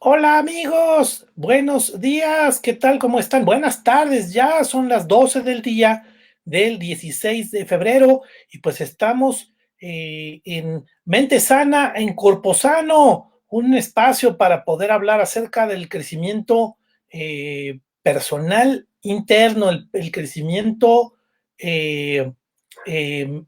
Hola amigos, buenos días, ¿qué tal? ¿Cómo están? Buenas tardes, ya son las 12 del día del 16 de febrero y pues estamos en Mente Sana, en Cuerpo Sano, un espacio para poder hablar acerca del crecimiento personal interno, el crecimiento eh,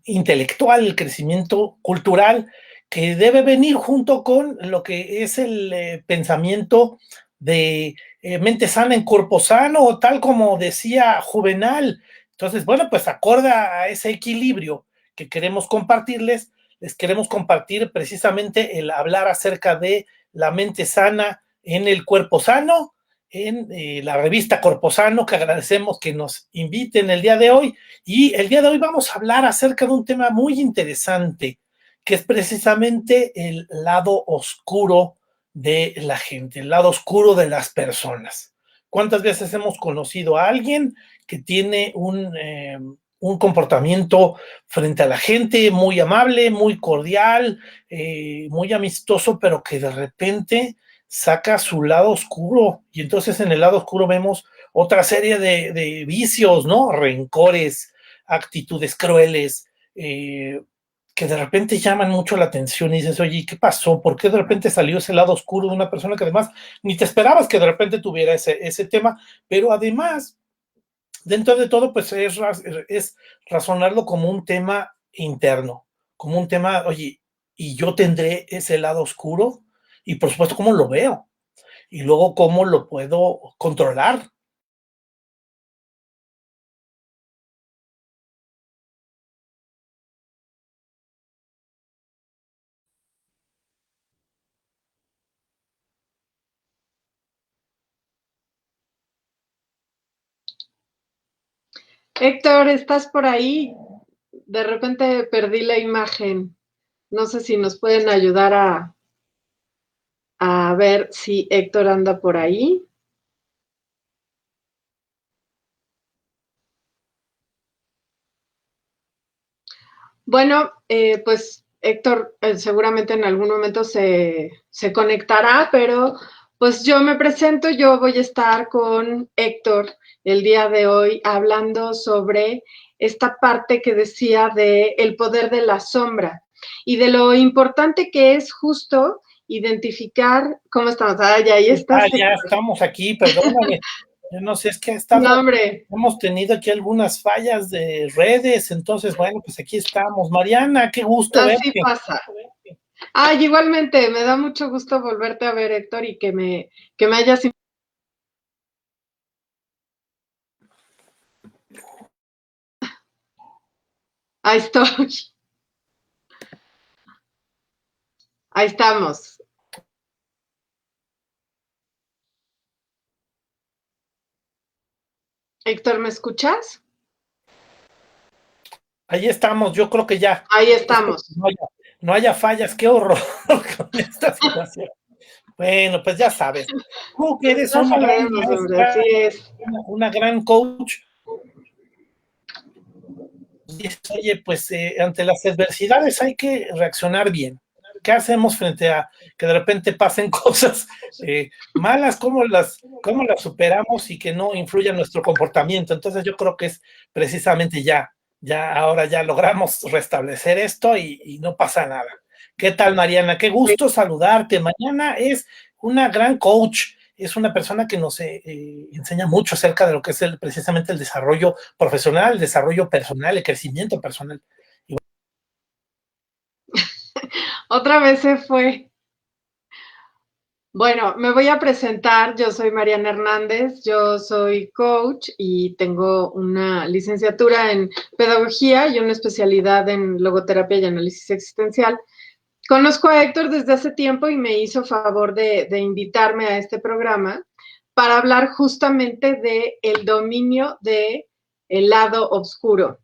intelectual, el crecimiento cultural que debe venir junto con lo que es el pensamiento de mente sana en cuerpo sano, tal como decía Juvenal. Entonces, bueno, pues acorde a ese equilibrio que queremos compartirles, les queremos compartir precisamente el hablar acerca de la mente sana en el cuerpo sano, en la revista Cuerpo Sano, que agradecemos que nos inviten el día de hoy. Y el día de hoy vamos a hablar acerca de un tema muy interesante, que es precisamente el lado oscuro de la gente, el lado oscuro de las personas. ¿Cuántas veces hemos conocido a alguien que tiene un comportamiento frente a la gente muy amable, muy cordial, muy amistoso, pero que de repente saca su lado oscuro? Y entonces en el lado oscuro vemos otra serie de vicios, ¿no? Rencores, actitudes crueles, que de repente llaman mucho la atención y dices, oye, ¿qué pasó? ¿Por qué de repente salió ese lado oscuro de una persona que además ni te esperabas que de repente tuviera ese tema? Pero además, dentro de todo, pues es razonarlo como un tema interno, como un tema, oye, ¿y yo tendré ese lado oscuro? Y por supuesto, ¿cómo lo veo? Y luego, ¿cómo lo puedo controlar? Héctor, ¿estás por ahí? De repente perdí la imagen. No sé si nos pueden ayudar a ver si Héctor anda por ahí. Bueno, pues Héctor seguramente en algún momento se conectará, pero pues yo me presento, yo voy a estar con Héctor el día de hoy hablando sobre esta parte que decía de el poder de la sombra y de lo importante que es justo identificar cómo estamos. Ah, ya ahí estás, Ya Héctor. estamos aquí, perdóname. Yo no sé, es que No, hombre, hemos tenido aquí algunas fallas de redes, entonces, bueno, pues aquí estamos. Mariana, qué gusto así verte. pasa. Ay, igualmente, me da mucho gusto volverte a ver, Héctor, y que me hayas. Ahí estoy, ahí estamos. Héctor, ¿me escuchas? Ahí estamos, yo creo que ya. Ahí Espero que estamos. no haya fallas, qué horror con esta situación. Bueno, pues ya sabes, tú que eres Ya una gran sabemos, hombre, así maestra, es. una gran coach, dices, oye, pues ante las adversidades hay que reaccionar bien. ¿Qué hacemos frente a que de repente pasen cosas malas? Cómo las superamos y que no influya en nuestro comportamiento? Entonces yo creo que es precisamente ahora ya logramos restablecer esto y no pasa nada. ¿Qué tal, Mariana? Qué gusto saludarte. Mariana es una gran coach, es una persona que nos enseña mucho acerca de lo que es precisamente el desarrollo profesional, el desarrollo personal, el crecimiento personal. Otra vez se fue. Bueno, me voy a presentar. Yo soy Mariana Hernández, yo soy coach y tengo una licenciatura en pedagogía y una especialidad en logoterapia y análisis existencial. Conozco a Héctor desde hace tiempo y me hizo favor de invitarme a este programa para hablar justamente de el dominio de el lado oscuro.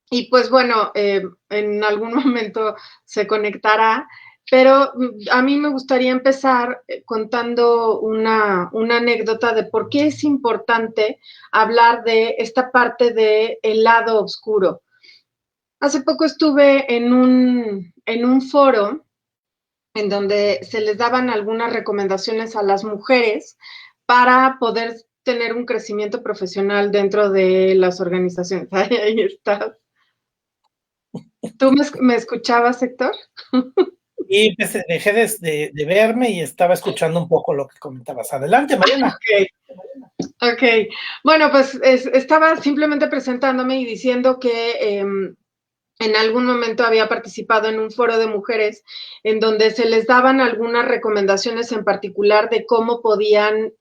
Y pues bueno, en algún momento se conectará, pero a mí me gustaría empezar contando una anécdota de por qué es importante hablar de esta parte del lado oscuro. Hace poco estuve en un foro en donde se les daban algunas recomendaciones a las mujeres para poder tener un crecimiento profesional dentro de las organizaciones. Ahí está. ¿Tú me escuchabas, Héctor? Y pues, dejé de verme y estaba escuchando un poco lo que comentabas. Adelante, Mariana. Ok. Bueno, pues estaba simplemente presentándome y diciendo que en algún momento había participado en un foro de mujeres en donde se les daban algunas recomendaciones en particular de cómo podían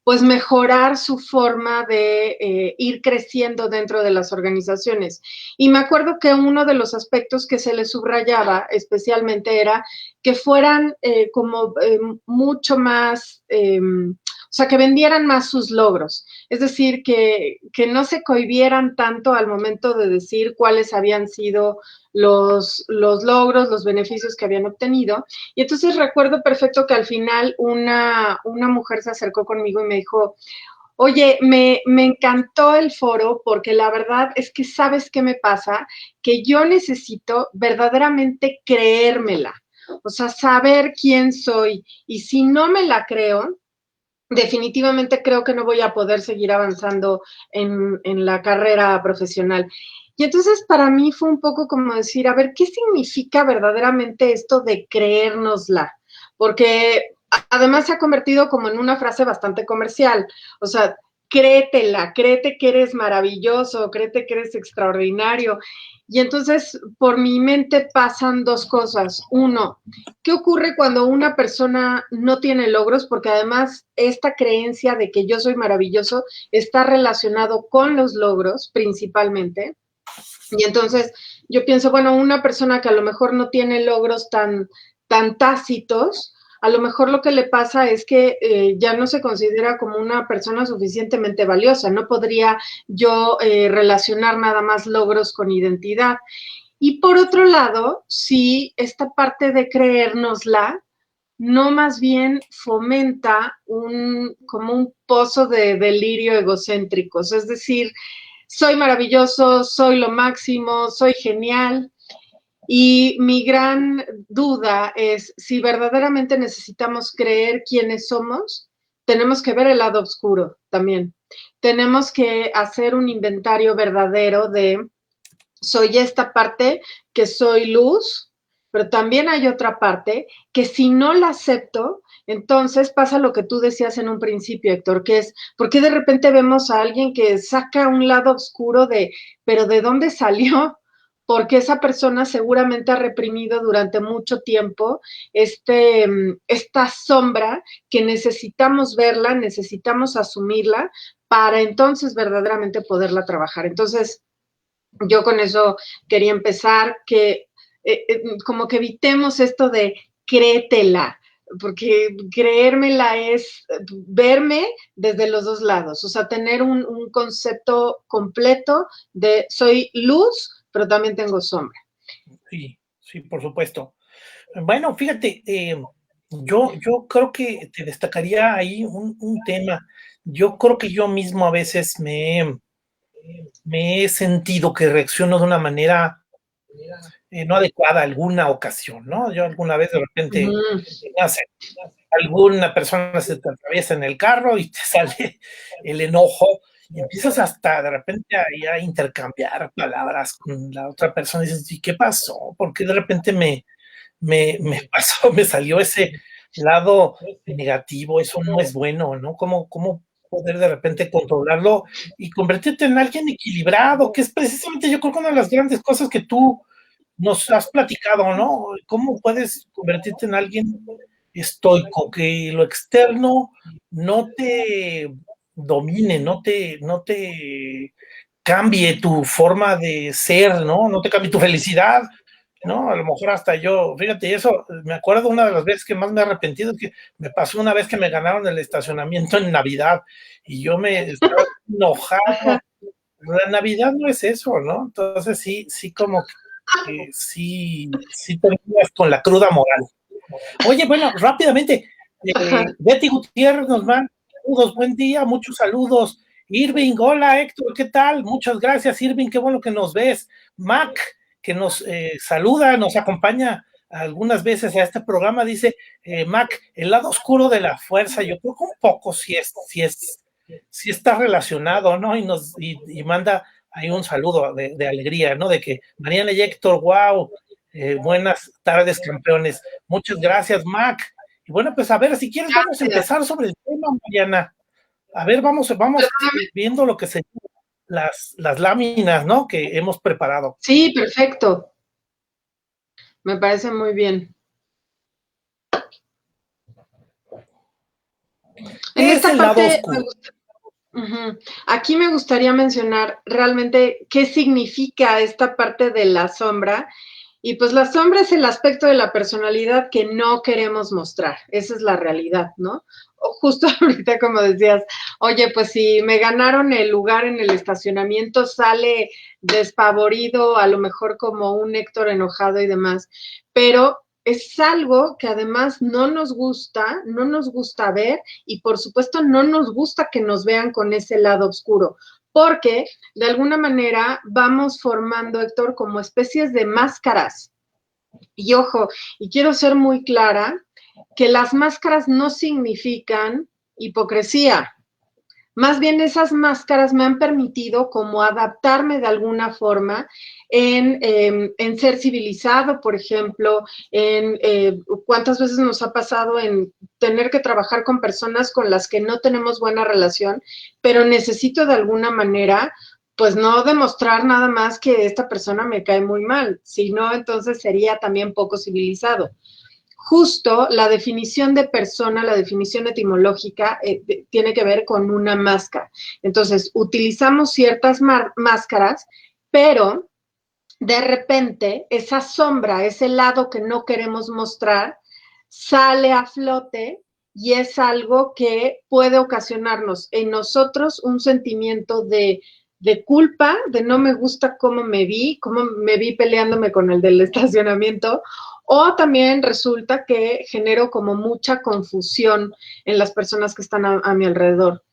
pues mejorar su forma de ir creciendo dentro de las organizaciones. Y me acuerdo que uno de los aspectos que se les subrayaba especialmente era que fueran como mucho más, o sea, que vendieran más sus logros. Es decir, que no se cohibieran tanto al momento de decir cuáles habían sido los logros, los beneficios que habían obtenido. Y entonces recuerdo perfecto que al final una mujer se acercó conmigo y me dijo, oye, me encantó el foro porque la verdad es que sabes qué me pasa, que yo necesito verdaderamente creérmela, o sea, saber quién soy. Y si no me la creo, definitivamente creo que no voy a poder seguir avanzando en la carrera profesional. Y entonces para mí fue un poco como decir, a ver, ¿qué significa verdaderamente esto de creérnosla? Porque además se ha convertido como en una frase bastante comercial. O sea, créetela, créete que eres maravilloso, créete que eres extraordinario. Y entonces por mi mente pasan dos cosas. Uno, ¿qué ocurre cuando una persona no tiene logros? Porque además esta creencia de que yo soy maravilloso está relacionado con los logros principalmente. Y entonces yo pienso, bueno, una persona que a lo mejor no tiene logros tan tácitos, a lo mejor lo que le pasa es que ya no se considera como una persona suficientemente valiosa. No podría yo relacionar nada más logros con identidad. Y por otro lado, sí, esta parte de creérnosla, no más bien fomenta como un pozo de delirio egocéntricos, es decir, soy maravilloso, soy lo máximo, soy genial. Y mi gran duda es si verdaderamente necesitamos creer quiénes somos, tenemos que ver el lado oscuro también. Tenemos que hacer un inventario verdadero de soy esta parte que soy luz, pero también hay otra parte que si no la acepto, entonces pasa lo que tú decías en un principio, Héctor, que es, ¿por qué de repente vemos a alguien que saca un lado oscuro de, pero ¿de dónde salió? Porque esa persona seguramente ha reprimido durante mucho tiempo esta sombra que necesitamos verla, necesitamos asumirla para entonces verdaderamente poderla trabajar. Entonces, yo con eso quería empezar, que como que evitemos esto de créetela, porque creérmela es verme desde los dos lados, o sea, tener un concepto completo de soy luz, pero también tengo sombra. Sí, sí, por supuesto. Bueno, fíjate, yo creo que te destacaría ahí un tema. Yo creo que yo mismo a veces me he sentido que reacciono de una manera no adecuada a alguna ocasión, ¿no? Yo alguna vez de repente, Mm. no sé, alguna persona se te atraviesa en el carro y te sale el enojo y empiezas hasta de repente a intercambiar palabras con la otra persona y dices, ¿y qué pasó? ¿Por qué de repente me pasó, me salió ese lado negativo? Eso no es bueno, ¿no? ¿Cómo poder de repente controlarlo y convertirte en alguien equilibrado? Que es precisamente yo creo que una de las grandes cosas que tú nos has platicado, ¿no? ¿Cómo puedes convertirte en alguien estoico, que lo externo no te domine, no te cambie tu forma de ser, ¿no? No te cambie tu felicidad, ¿no? A lo mejor hasta yo, fíjate, eso, me acuerdo una de las veces que más me he arrepentido, que me pasó una vez que me ganaron el estacionamiento en Navidad y yo me estaba enojado. La Navidad no es eso, ¿no? Entonces sí como que sí terminas con la cruda moral. Oye, bueno, rápidamente, Betty Gutiérrez nos manda saludos, buen día, muchos saludos. Irving, hola Héctor, ¿qué tal? Muchas gracias, Irving, qué bueno que nos ves. Mac, que nos saluda, nos acompaña algunas veces a este programa, dice Mac, el lado oscuro de la fuerza. Yo creo que un poco sí está relacionado, ¿no? Y manda ahí un saludo de alegría, ¿no? De que Mariana y Héctor, wow, buenas tardes, campeones. Muchas gracias, Mac. Y bueno, pues a ver, si quieres, vamos a empezar sobre el tema, Mariana. A ver, vamos viendo lo que serían las láminas, ¿no? Que hemos preparado. Sí, perfecto. Me parece muy bien. En esta parte, aquí me gustaría mencionar realmente qué significa esta parte de la sombra. Y pues la sombra es el aspecto de la personalidad que no queremos mostrar. Esa es la realidad, ¿no? O justo ahorita como decías, oye, pues si me ganaron el lugar en el estacionamiento, sale despavorido, a lo mejor como un Héctor enojado y demás. Pero es algo que además no nos gusta ver y por supuesto no nos gusta que nos vean con ese lado oscuro, porque de alguna manera vamos formando, Héctor, como especies de máscaras. Y ojo, y quiero ser muy clara, que las máscaras no significan hipocresía. Más bien esas máscaras me han permitido como adaptarme de alguna forma en ser civilizado, por ejemplo, en cuántas veces nos ha pasado en tener que trabajar con personas con las que no tenemos buena relación, pero necesito de alguna manera pues no demostrar nada más que esta persona me cae muy mal, sino entonces sería también poco civilizado. Justo la definición de persona, la definición etimológica, tiene que ver con una máscara. Entonces, utilizamos ciertas máscaras, pero de repente esa sombra, ese lado que no queremos mostrar, sale a flote y es algo que puede ocasionarnos en nosotros un sentimiento de culpa, de no me gusta cómo me vi peleándome con el del estacionamiento, o también resulta que genero como mucha confusión en las personas que están a mi alrededor.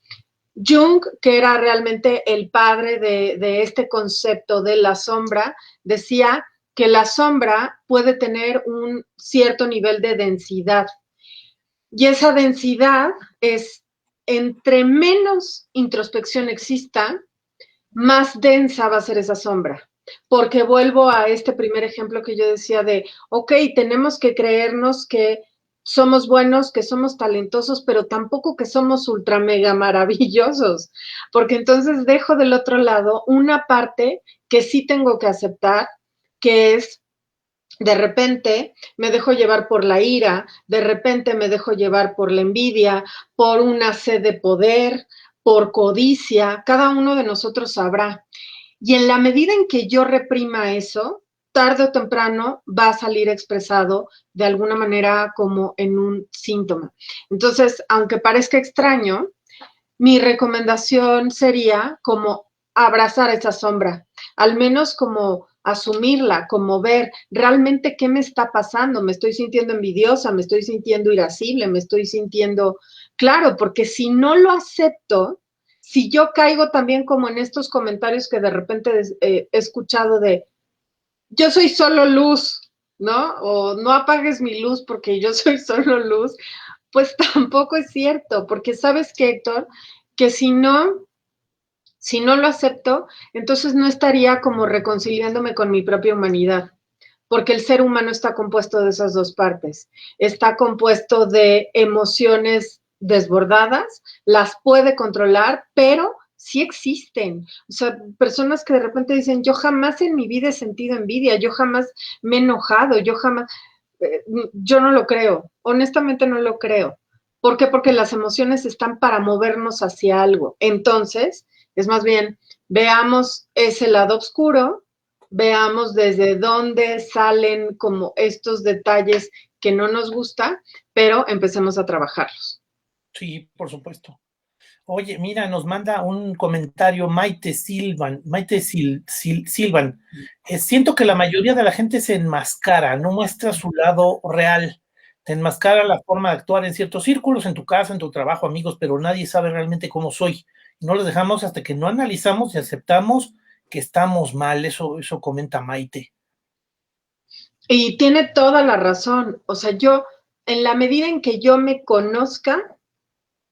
Jung, que era realmente el padre de este concepto de la sombra, decía que la sombra puede tener un cierto nivel de densidad. Y esa densidad es, entre menos introspección exista, más densa va a ser esa sombra. Porque vuelvo a este primer ejemplo que yo decía de, ok, tenemos que creernos que somos buenos, que somos talentosos, pero tampoco que somos ultra mega maravillosos, porque entonces dejo del otro lado una parte que sí tengo que aceptar, que es de repente me dejo llevar por la ira, de repente me dejo llevar por la envidia, por una sed de poder, por codicia, cada uno de nosotros sabrá. Y en la medida en que yo reprima eso, tarde o temprano va a salir expresado de alguna manera como en un síntoma. Entonces, aunque parezca extraño, mi recomendación sería como abrazar esa sombra, al menos como asumirla, como ver realmente qué me está pasando, me estoy sintiendo envidiosa, me estoy sintiendo irascible, me estoy sintiendo, claro, porque si no lo acepto, si yo caigo también como en estos comentarios que de repente he escuchado de, yo soy solo luz, ¿no? O no apagues mi luz porque yo soy solo luz, pues tampoco es cierto, porque sabes que, Héctor, que si no lo acepto, entonces no estaría como reconciliándome con mi propia humanidad, porque el ser humano está compuesto de esas dos partes. Está compuesto de emociones desbordadas, las puede controlar, pero sí existen. O sea, personas que de repente dicen, yo jamás en mi vida he sentido envidia, yo jamás me he enojado, yo no lo creo, honestamente no lo creo. ¿Por qué? Porque las emociones están para movernos hacia algo. Entonces, es más bien, veamos ese lado oscuro, veamos desde dónde salen como estos detalles que no nos gusta, pero empecemos a trabajarlos. Sí, por supuesto. Oye, mira, nos manda un comentario Silvan. Siento que la mayoría de la gente se enmascara, no muestra su lado real. Te enmascara la forma de actuar en ciertos círculos, en tu casa, en tu trabajo, amigos, pero nadie sabe realmente cómo soy. No lo dejamos hasta que no analizamos y aceptamos que estamos mal. Eso comenta Maite. Y tiene toda la razón. O sea, yo, en la medida en que yo me conozca,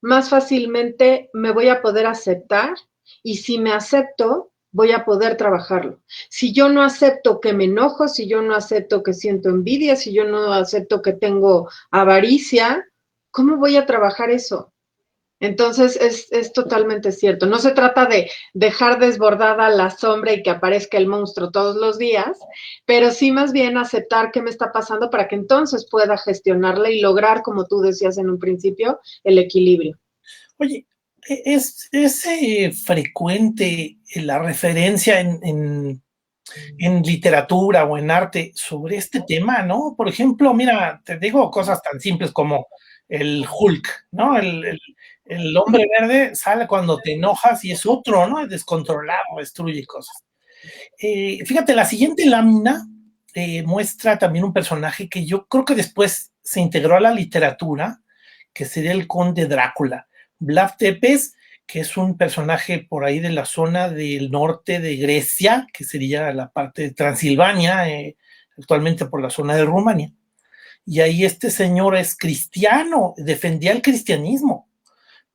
más fácilmente me voy a poder aceptar y si me acepto, voy a poder trabajarlo. Si yo no acepto que me enojo, si yo no acepto que siento envidia, si yo no acepto que tengo avaricia, ¿cómo voy a trabajar eso? Entonces es totalmente cierto. No se trata de dejar desbordada la sombra y que aparezca el monstruo todos los días, pero sí más bien aceptar qué me está pasando para que entonces pueda gestionarla y lograr, como tú decías en un principio, el equilibrio. Oye, es frecuente la referencia en literatura o en arte sobre este tema, ¿no? Por ejemplo, mira, te digo cosas tan simples como el Hulk, ¿no? El hombre verde sale cuando te enojas y es otro, ¿no? Es descontrolado, destruye cosas. Fíjate, la siguiente lámina muestra también un personaje que yo creo que después se integró a la literatura, que sería el conde Drácula. Vlad Tepes, que es un personaje por ahí de la zona del norte de Grecia, que sería la parte de Transilvania, actualmente por la zona de Rumania. Y ahí este señor es cristiano, defendía el cristianismo,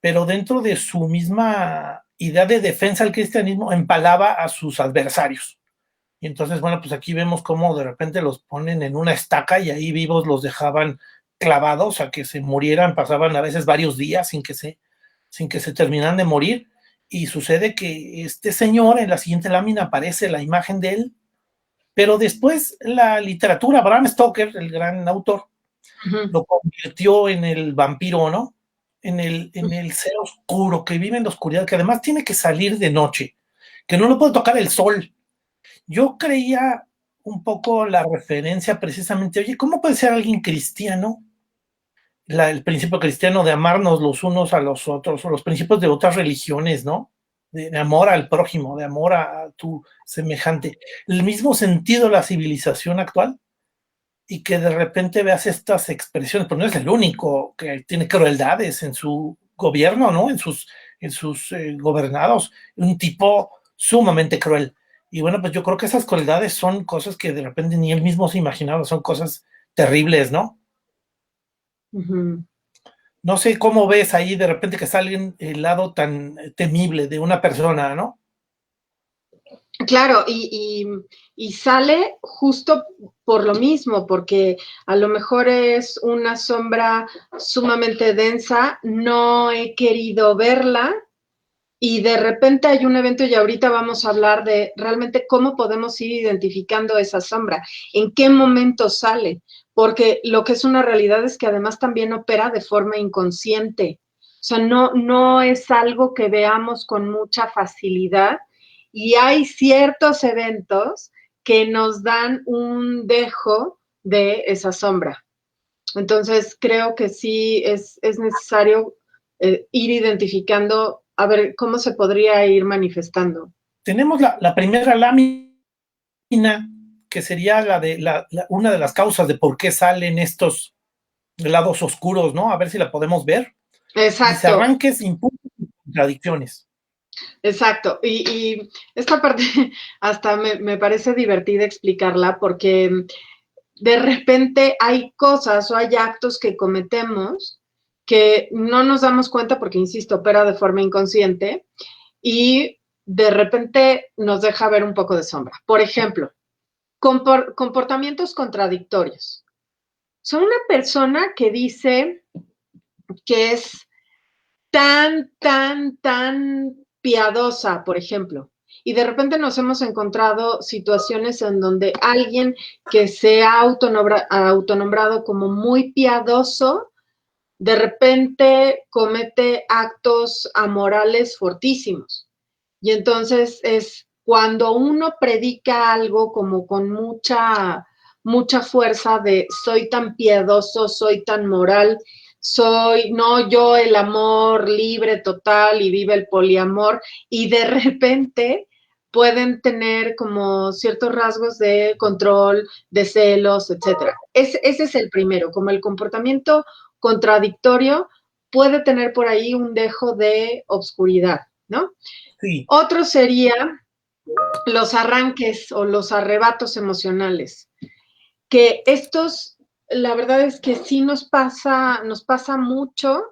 pero dentro de su misma idea de defensa al cristianismo empalaba a sus adversarios. Y entonces, bueno, pues aquí vemos cómo de repente los ponen en una estaca y ahí vivos los dejaban clavados a que se murieran, pasaban a veces varios días sin que se terminaran de morir. Y sucede que este señor, en la siguiente lámina aparece la imagen de él, pero después la literatura, Bram Stoker, el gran autor, Uh -huh. lo convirtió en el vampiro, ¿no? En el ser oscuro, que vive en la oscuridad, que además tiene que salir de noche, que no lo puede tocar el sol. Yo creía un poco la referencia precisamente, oye, ¿cómo puede ser alguien cristiano? El principio cristiano de amarnos los unos a los otros, o los principios de otras religiones, ¿no? De amor al prójimo, de amor a tu semejante. El mismo sentido de la civilización actual y que de repente veas estas expresiones, pero no es el único que tiene crueldades en su gobierno, ¿no? En sus gobernados, un tipo sumamente cruel. Y bueno, pues yo creo que esas crueldades son cosas que de repente ni él mismo se imaginaba, son cosas terribles, ¿no? Uh -huh. No sé cómo ves ahí de repente que sale el lado tan temible de una persona, ¿no? Claro, y sale justo por lo mismo, porque a lo mejor es una sombra sumamente densa, no he querido verla y de repente hay un evento y ahorita vamos a hablar de realmente cómo podemos ir identificando esa sombra, en qué momento sale, porque lo que es una realidad es que además también opera de forma inconsciente. O sea, no es algo que veamos con mucha facilidad y hay ciertos eventos que nos dan un dejo de esa sombra. Entonces, creo que sí es necesario ir identificando, a ver cómo se podría ir manifestando. Tenemos la primera lámina que sería una de las causas de por qué salen estos lados oscuros, ¿no? A ver si la podemos ver. Dice Exacto, arranques, impulsos y contradicciones. exacto. Y esta parte hasta me parece divertida explicarla porque de repente hay cosas o hay actos que cometemos que no nos damos cuenta porque, insisto, opera de forma inconsciente y de repente nos deja ver un poco de sombra. Por ejemplo, comportamientos contradictorios. Son una persona que dice que es tan piadosa, por ejemplo, y de repente nos hemos encontrado situaciones en donde alguien que se ha autonombrado como muy piadoso, de repente comete actos amorales fortísimos. Y entonces es cuando uno predica algo como con mucha fuerza de soy tan piadoso, soy tan moral, soy, no, yo el amor libre total y vive el poliamor, y de repente pueden tener como ciertos rasgos de control, de celos, etcétera. Ese es el primero, como el comportamiento contradictorio puede tener por ahí un dejo de obscuridad, ¿no? Sí. Otro sería los arranques o los arrebatos emocionales. que la verdad es que sí nos pasa mucho.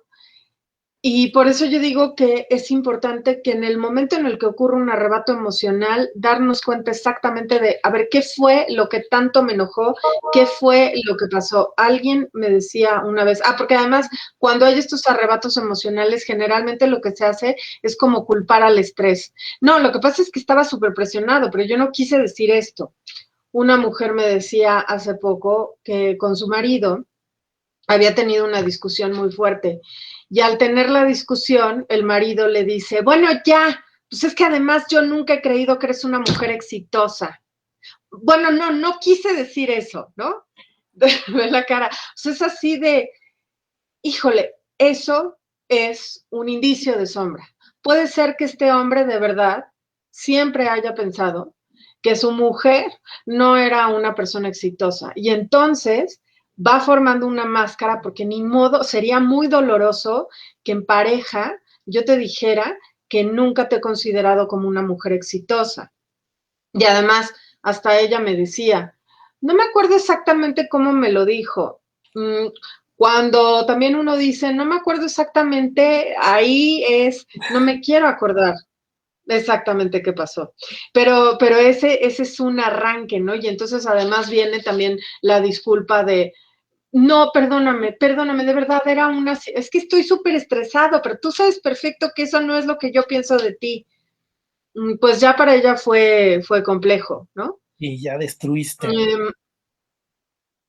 Y por eso yo digo que es importante que en el momento en el que ocurre un arrebato emocional, darnos cuenta exactamente de, a ver, ¿qué fue lo que tanto me enojó? ¿Qué fue lo que pasó? Alguien me decía una vez, porque además cuando hay estos arrebatos emocionales, generalmente lo que se hace es como culpar al estrés. No, lo que pasa es que estaba súper presionado, pero yo no quise decir esto. Una mujer me decía hace poco que con su marido había tenido una discusión muy fuerte. Y al tener la discusión, el marido le dice, bueno, ya, pues es que además yo nunca he creído que eres una mujer exitosa. Bueno, no quise decir eso, ¿no? Ve la cara. O sea, es así de, híjole, eso es un indicio de sombra. Puede ser que este hombre de verdad siempre haya pensado que su mujer no era una persona exitosa y entonces va formando una máscara porque ni modo, sería muy doloroso que en pareja yo te dijera que nunca te he considerado como una mujer exitosa. Y además, hasta ella me decía, no me acuerdo exactamente cómo me lo dijo. Cuando también uno dice, no me acuerdo exactamente, ahí es, no me quiero acordar exactamente qué pasó. Pero ese es un arranque, ¿no? Y entonces además viene también la disculpa de, no, perdóname, de verdad era es que estoy súper estresado, pero tú sabes perfecto que eso no es lo que yo pienso de ti. Pues ya para ella fue complejo, ¿no? Y ya destruiste ahí. Eh,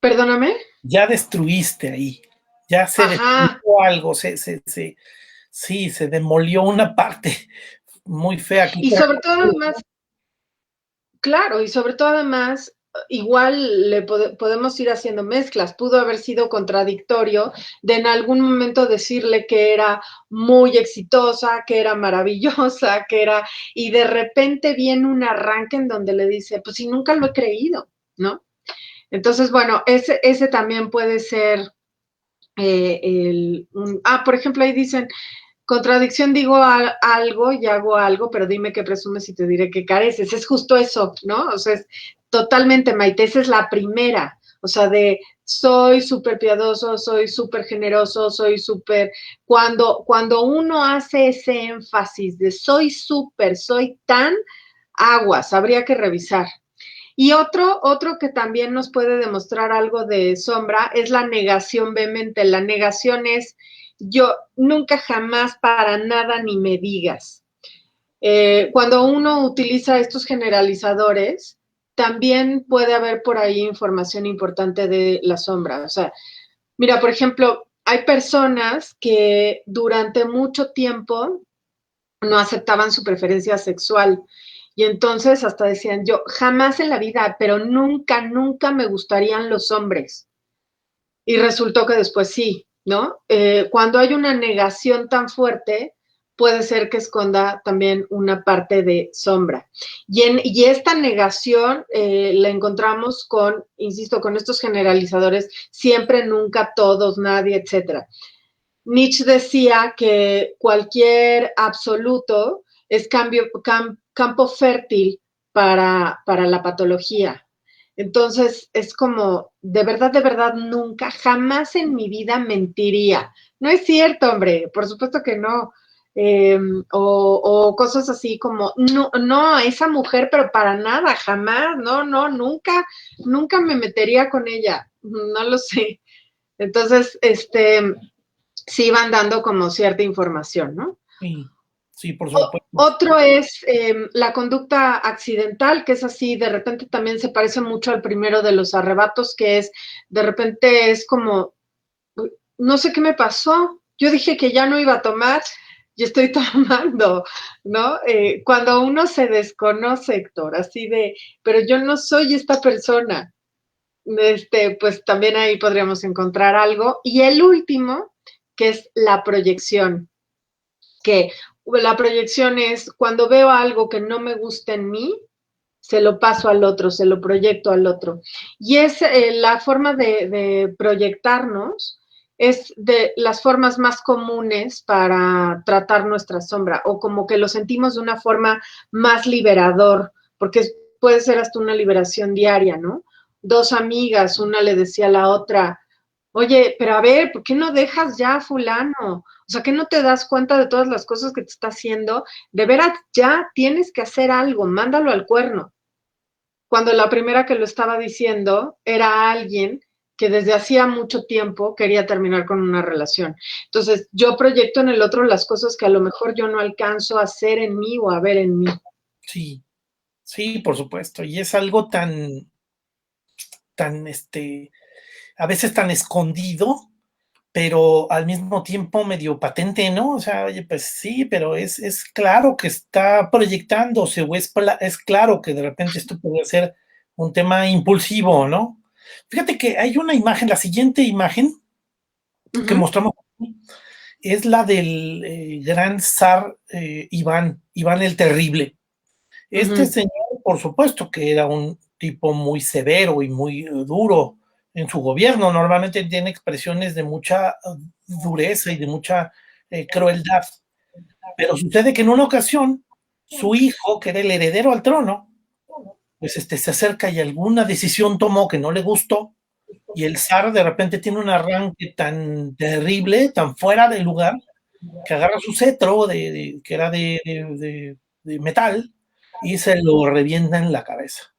Perdóname. Ya destruiste ahí. Ya se Ajá. destruyó algo, sí, se demolió una parte muy fea. Y sobre todo además, claro, y sobre todo además, igual podemos ir haciendo mezclas. Pudo haber sido contradictorio de en algún momento decirle que era muy exitosa, que era maravillosa, y de repente viene un arranque en donde le dice, pues si nunca lo he creído, ¿no? Entonces, bueno, ese también puede ser por ejemplo, ahí dicen, contradicción, digo algo y hago algo, pero dime qué presumes y te diré qué careces. Es justo eso, ¿no? O sea, es totalmente, Maite, esa es la primera. O sea, de soy súper piadoso, soy súper generoso, soy súper... Cuando uno hace ese énfasis de soy súper, soy tan, aguas, habría que revisar. Y otro que también nos puede demostrar algo de sombra es la negación vehemente. La negación es yo nunca jamás para nada ni me digas. Cuando uno utiliza estos generalizadores, también puede haber por ahí información importante de la sombra. O sea, mira, por ejemplo, hay personas que durante mucho tiempo no aceptaban su preferencia sexual. Y entonces hasta decían, yo jamás en la vida, pero nunca me gustarían los hombres. Y resultó que después sí, ¿no? Cuando hay una negación tan fuerte, puede ser que esconda también una parte de sombra. Y esta negación la encontramos con, insisto, con estos generalizadores, siempre, nunca, todos, nadie, etcétera. Nietzsche decía que cualquier absoluto es campo fértil para la patología. Entonces, es como, de verdad, nunca, jamás en mi vida mentiría. No es cierto, hombre, por supuesto que no. O cosas así como, no, esa mujer, pero para nada, jamás, nunca me metería con ella, no lo sé. Entonces, sí van dando como cierta información, ¿no? Sí, sí, por supuesto. Otro es la conducta accidental, que es así, de repente también se parece mucho al primero de los arrebatos, que es, de repente es como, no sé qué me pasó, yo dije que ya no iba a tomar y estoy tomando, ¿no? Cuando uno se desconoce, Héctor, así de, pero yo no soy esta persona, pues también ahí podríamos encontrar algo. Y el último, que es la proyección, que la proyección es cuando veo algo que no me gusta en mí, se lo paso al otro, se lo proyecto al otro. Y es la forma de proyectarnos, es de las formas más comunes para tratar nuestra sombra, o como que lo sentimos de una forma más liberador, porque puede ser hasta una liberación diaria, ¿no? dos amigas, una le decía a la otra, oye, pero a ver, ¿por qué no dejas ya a fulano? O sea, ¿que no te das cuenta de todas las cosas que te está haciendo? De veras, ya tienes que hacer algo, mándalo al cuerno. Cuando la primera que lo estaba diciendo era alguien que desde hacía mucho tiempo quería terminar con una relación. Entonces, yo proyecto en el otro las cosas que a lo mejor yo no alcanzo a hacer en mí o a ver en mí. Sí, sí, por supuesto. Y es algo tan, a veces tan escondido, pero al mismo tiempo medio patente, ¿no? O sea, oye, pues sí, pero es claro que está proyectándose, o es claro que de repente esto podría ser un tema impulsivo, ¿no? Fíjate que hay una imagen, la siguiente imagen que mostramos es la del gran zar Iván el Terrible. Este señor, por supuesto, que era un tipo muy severo y muy duro en su gobierno. Normalmente tiene expresiones de mucha dureza y de mucha crueldad. Pero sucede que en una ocasión, su hijo, que era el heredero al trono, pues se acerca y alguna decisión tomó que no le gustó, y el zar de repente tiene un arranque tan terrible, tan fuera de lugar, que agarra su cetro, que era de metal, y se lo revienta en la cabeza.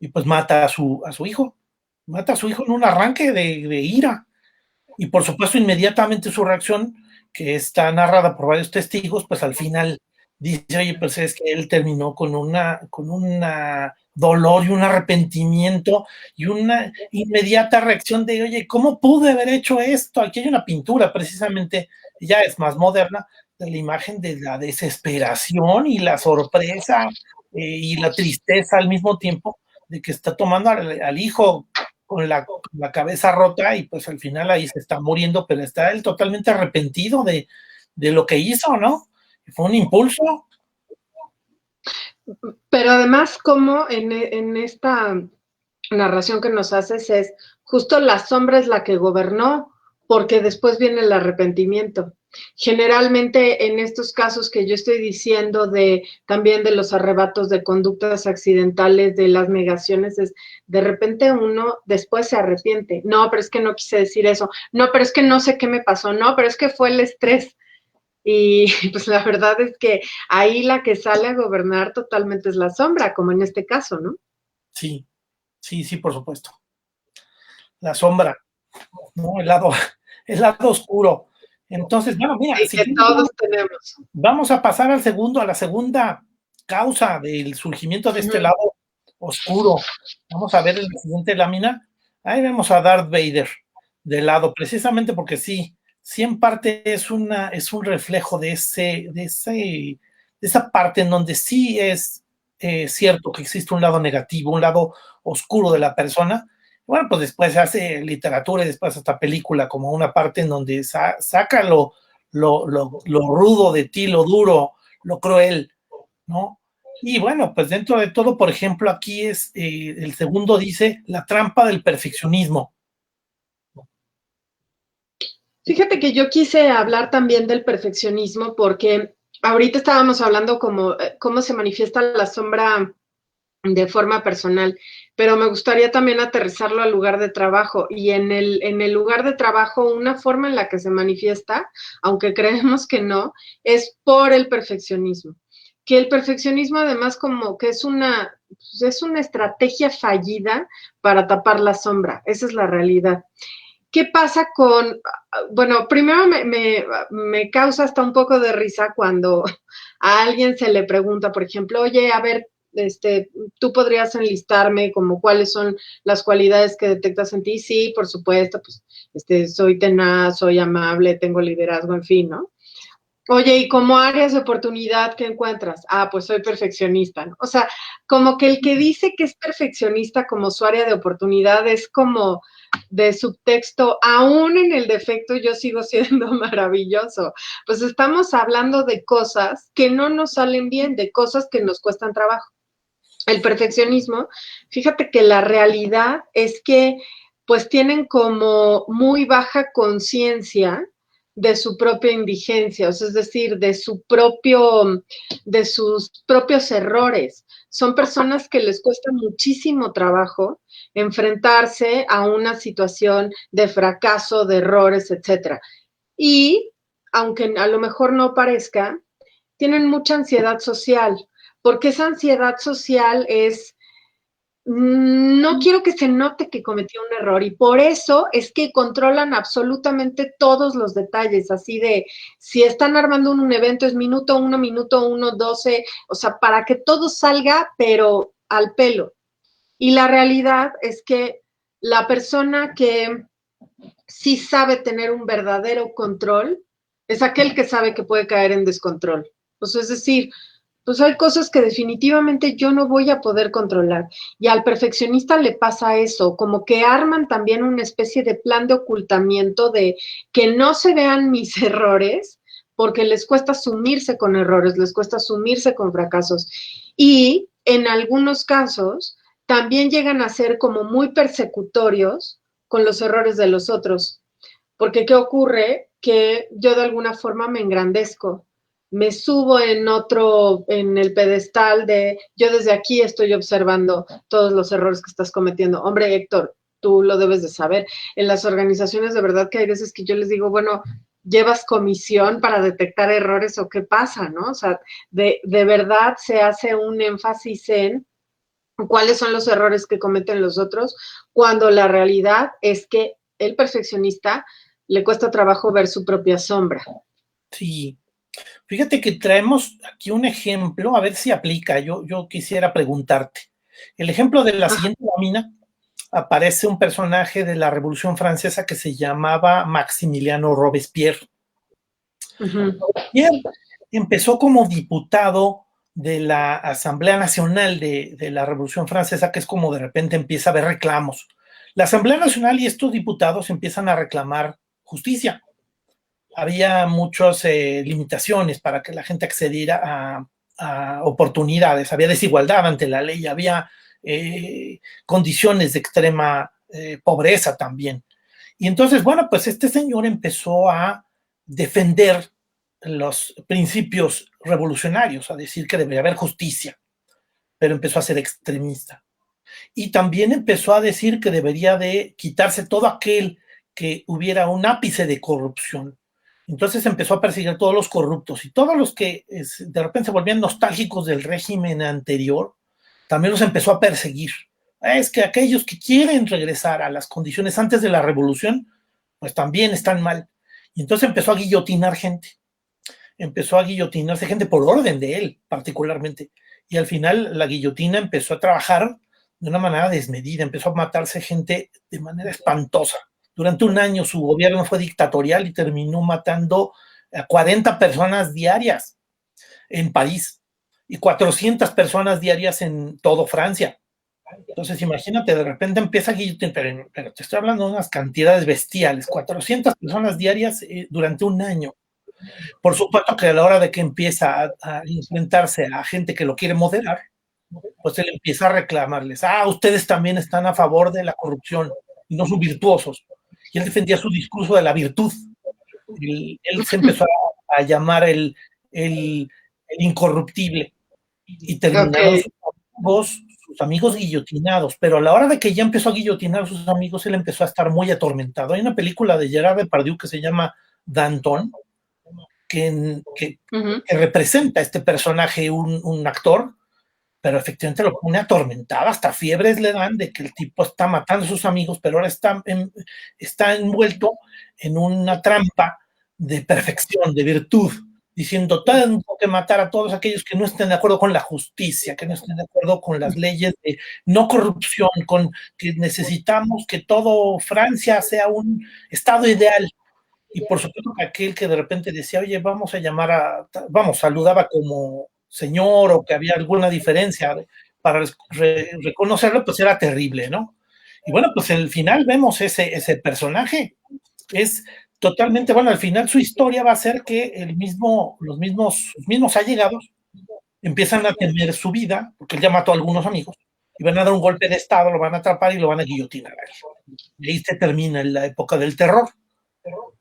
Y pues mata a su hijo. Mata a su hijo en un arranque de ira. Y por supuesto, inmediatamente su reacción, que está narrada por varios testigos, pues al final dice, oye, pues es que él terminó con una dolor y un arrepentimiento y una inmediata reacción de, oye, ¿cómo pude haber hecho esto? Aquí hay una pintura precisamente, ya es más moderna, de la imagen de la desesperación y la sorpresa y la tristeza al mismo tiempo de que está tomando al hijo con la cabeza rota y pues al final ahí se está muriendo, pero está él totalmente arrepentido de lo que hizo, ¿no? Fue un impulso. Pero además, como en esta narración que nos haces es justo la sombra es la que gobernó, porque después viene el arrepentimiento. Generalmente en estos casos que yo estoy diciendo de también de los arrebatos de conductas accidentales, de las negaciones, es de repente uno después se arrepiente. No, pero es que no quise decir eso. No, pero es que no sé qué me pasó. No, pero es que fue el estrés. Y pues la verdad es que ahí la que sale a gobernar totalmente es la sombra, como en este caso, ¿no? Sí, sí, sí, por supuesto. La sombra, ¿no? El lado oscuro. Entonces, bueno, mira, Sí, si que todos tenemos. vamos a pasar a la segunda causa del surgimiento de este lado oscuro. Vamos a ver en la siguiente lámina. Ahí vemos a Darth Vader de lado, precisamente porque sí en parte es un reflejo de esa parte en donde sí es cierto que existe un lado negativo, un lado oscuro de la persona. Bueno, pues después se hace literatura y después hasta película como una parte en donde saca lo rudo de ti, lo duro, lo cruel, ¿no? Y bueno, pues dentro de todo, por ejemplo, aquí el segundo dice la trampa del perfeccionismo. Fíjate que yo quise hablar también del perfeccionismo porque ahorita estábamos hablando como cómo se manifiesta la sombra de forma personal, pero me gustaría también aterrizarlo al lugar de trabajo y en el lugar de trabajo una forma en la que se manifiesta, aunque creemos que no, es por el perfeccionismo. Que el perfeccionismo además como que pues es una estrategia fallida para tapar la sombra, esa es la realidad. ¿Qué pasa con, bueno, primero me causa hasta un poco de risa cuando a alguien se le pregunta, por ejemplo, oye, a ver, tú podrías enlistarme como cuáles son las cualidades que detectas en ti. Sí, por supuesto, pues, soy tenaz, soy amable, tengo liderazgo, en fin, ¿no? Oye, ¿y como áreas de oportunidad que encuentras? Ah, pues soy perfeccionista, ¿no? O sea, como que el que dice que es perfeccionista como su área de oportunidad es como de subtexto, aún en el defecto yo sigo siendo maravilloso. Pues estamos hablando de cosas que no nos salen bien, de cosas que nos cuestan trabajo. El perfeccionismo, fíjate que la realidad es que pues tienen como muy baja conciencia de su propia indigencia, o sea, es decir, de sus propios errores. Son personas que les cuesta muchísimo trabajo enfrentarse a una situación de fracaso, de errores, etcétera. Y aunque a lo mejor no parezca, tienen mucha ansiedad social, porque esa ansiedad social es no quiero que se note que cometió un error y por eso es que controlan absolutamente todos los detalles, así de si están armando un evento es minuto uno, 12, o sea, para que todo salga, pero al pelo. Y la realidad es que la persona que sí sabe tener un verdadero control es aquel que sabe que puede caer en descontrol. Pues es decir, pues hay cosas que definitivamente yo no voy a poder controlar. Y al perfeccionista le pasa eso, como que arman también una especie de plan de ocultamiento de que no se vean mis errores, porque les cuesta sumirse con errores, les cuesta sumirse con fracasos. Y en algunos casos también llegan a ser como muy persecutorios con los errores de los otros. Porque ¿qué ocurre? Que yo de alguna forma me engrandezco, me subo en el pedestal de yo desde aquí estoy observando todos los errores que estás cometiendo. Hombre, Héctor, tú lo debes de saber. En las organizaciones de verdad que hay veces que yo les digo, bueno, ¿llevas comisión para detectar errores o qué pasa, no? O sea, de verdad se hace un énfasis en cuáles son los errores que cometen los otros, cuando la realidad es que el perfeccionista le cuesta trabajo ver su propia sombra. Sí, fíjate que traemos aquí un ejemplo, a ver si aplica. Yo quisiera preguntarte. El ejemplo de la siguiente lámina aparece un personaje de la Revolución Francesa que se llamaba Maximiliano Robespierre. Robespierre empezó como diputado de la Asamblea Nacional de la Revolución Francesa, que es como de repente empieza a haber reclamos. La Asamblea Nacional y estos diputados empiezan a reclamar justicia. Había muchas limitaciones para que la gente accediera a oportunidades, había desigualdad ante la ley, había condiciones de extrema pobreza también. Y entonces, bueno, pues este señor empezó a defender los principios revolucionarios, a decir que debería haber justicia, pero empezó a ser extremista. Y también empezó a decir que debería de quitarse todo aquel que hubiera un ápice de corrupción. Entonces empezó a perseguir a todos los corruptos y todos los que de repente se volvían nostálgicos del régimen anterior, también los empezó a perseguir. Es que aquellos que quieren regresar a las condiciones antes de la revolución, pues también están mal. Y entonces empezó a guillotinar gente. Empezó a guillotinarse gente por orden de él, particularmente. Y al final la guillotina empezó a trabajar de una manera desmedida, empezó a matarse gente de manera espantosa. Durante un año su gobierno fue dictatorial y terminó matando a 40 personas diarias en París y 400 personas diarias en todo Francia. Entonces, imagínate, de repente empieza guillotina, pero te estoy hablando de unas cantidades bestiales, 400 personas diarias durante un año. Por supuesto que a la hora de que empieza a enfrentarse a gente que lo quiere moderar, pues él empieza a reclamarles, ustedes también están a favor de la corrupción y no son virtuosos. Y él defendía su discurso de la virtud. Él se empezó a llamar el incorruptible y terminaron sus amigos guillotinados, pero a la hora de que ya empezó a guillotinar a sus amigos, él empezó a estar muy atormentado. Hay una película de Gerard Depardieu que se llama Danton, que representa a este personaje, un actor, pero efectivamente lo pone atormentado, hasta fiebres le dan de que el tipo está matando a sus amigos, pero ahora está envuelto en una trampa de perfección, de virtud, diciendo, tengo que matar a todos aquellos que no estén de acuerdo con la justicia, que no estén de acuerdo con las leyes de no corrupción, con que necesitamos que todo Francia sea un estado ideal. Y por supuesto que aquel que de repente decía, oye, vamos a llamar saludaba como señor o que había alguna diferencia para reconocerlo, pues era terrible, ¿no? Y bueno, pues al final vemos ese personaje. Es totalmente, bueno, al final su historia va a ser que sus mismos allegados empiezan a temer su vida, porque él ya mató a algunos amigos, y van a dar un golpe de estado, lo van a atrapar y lo van a guillotinar a él. Y ahí se termina la época del terror.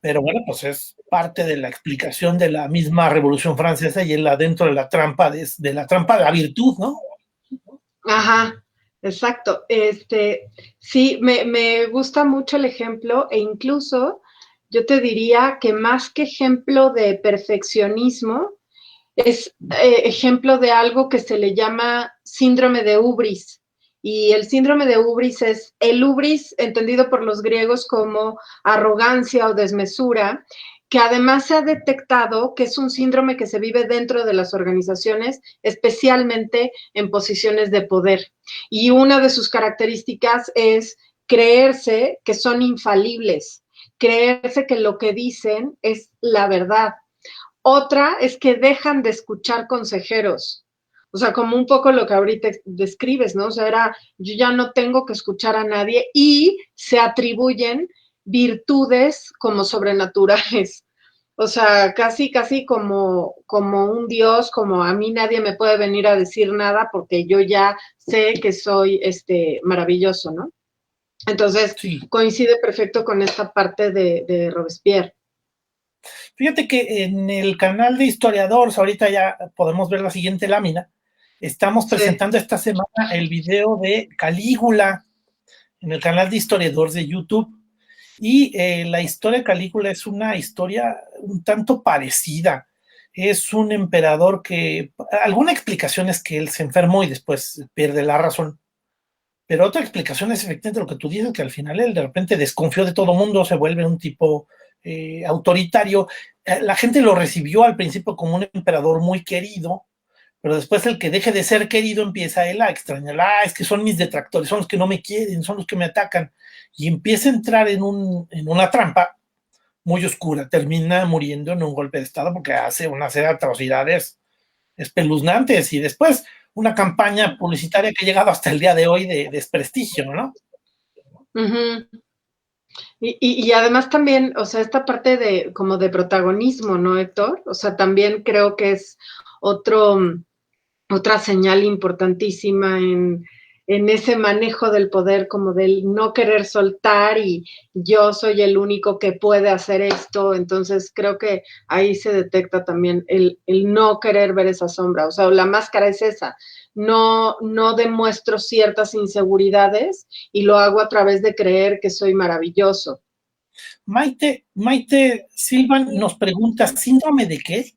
Pero bueno, pues es parte de la explicación de la misma Revolución Francesa y es dentro de la trampa de la trampa de la virtud, ¿no? Ajá, exacto. Sí, me gusta mucho el ejemplo e incluso yo te diría que más que ejemplo de perfeccionismo, es ejemplo de algo que se le llama síndrome de ubris. Y el síndrome de ubris es el ubris entendido por los griegos como arrogancia o desmesura, que además se ha detectado que es un síndrome que se vive dentro de las organizaciones, especialmente en posiciones de poder. Y una de sus características es creerse que son infalibles, creerse que lo que dicen es la verdad. Otra es que dejan de escuchar consejeros. O sea, como un poco lo que ahorita describes, ¿no? O sea, yo ya no tengo que escuchar a nadie y se atribuyen virtudes como sobrenaturales. O sea, casi como un dios, como a mí nadie me puede venir a decir nada porque yo ya sé que soy maravilloso, ¿no? Entonces, Sí. coincide perfecto con esta parte de Robespierre. Fíjate que en el canal de Historiadores, ahorita ya podemos ver la siguiente lámina, estamos Sí. presentando esta semana el video de Calígula en el canal de Historiadores de YouTube. Y la historia de Calígula es una historia un tanto parecida. Es un emperador que, alguna explicación es que él se enfermó y después pierde la razón. Pero otra explicación es efectivamente lo que tú dices, que al final él de repente desconfió de todo mundo, se vuelve un tipo autoritario. La gente lo recibió al principio como un emperador muy querido, pero después el que deje de ser querido empieza él a extrañar, es que son mis detractores, son los que no me quieren, son los que me atacan, y empieza a entrar en una trampa muy oscura, termina muriendo en un golpe de estado porque hace una serie de atrocidades espeluznantes y después una campaña publicitaria que ha llegado hasta el día de hoy de desprestigio, ¿no? Uh-huh. Y además también, o sea, esta parte de como de protagonismo, ¿no, Héctor? O sea, también creo que es otro, otra señal importantísima en ese manejo del poder, como del no querer soltar y yo soy el único que puede hacer esto. Entonces creo que ahí se detecta también el no querer ver esa sombra. O sea, la máscara es esa. No demuestro ciertas inseguridades y lo hago a través de creer que soy maravilloso. Maite Silvan nos pregunta, ¿síndrome de qué?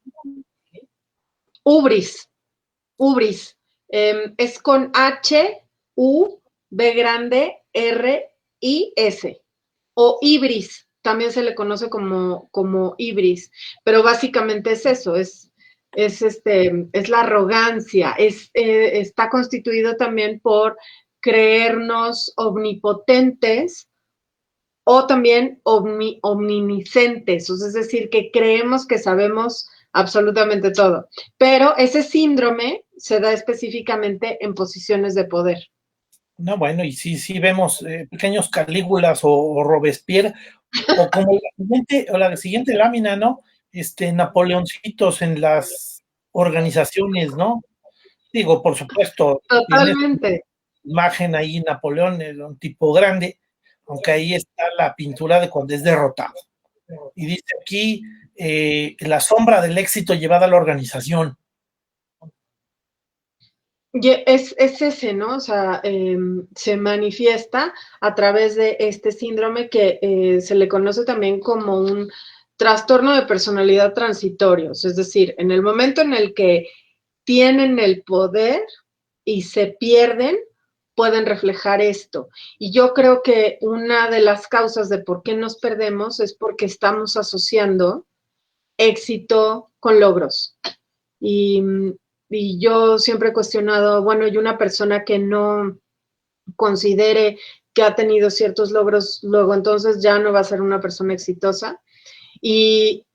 Ubris, ubris. Es con H, U, B grande, R, I, S. O ibris, también se le conoce como ibris, pero básicamente es eso, es la arrogancia, está constituido también por creernos omnipotentes o también omniscientes, es decir, que creemos que sabemos absolutamente todo. Pero ese síndrome se da específicamente en posiciones de poder. No, bueno, y sí vemos pequeños Calígulas o Robespierre, o como la siguiente lámina, ¿no? Napoleoncitos en las organizaciones, ¿no? Digo, por supuesto, tienes Totalmente. imagen ahí, Napoleón, un tipo grande, aunque ahí está la pintura de cuando es derrotado. Y dice aquí, la sombra del éxito llevada a la organización. Y es ese, ¿no? O sea, se manifiesta a través de este síndrome que se le conoce también como un trastorno de personalidad transitorios, es decir, en el momento en el que tienen el poder y se pierden, pueden reflejar esto. Y yo creo que una de las causas de por qué nos perdemos es porque estamos asociando éxito con logros. Y, y yo siempre he cuestionado, bueno, y una persona que no considere que ha tenido ciertos logros, luego entonces ya no va a ser una persona exitosa. Y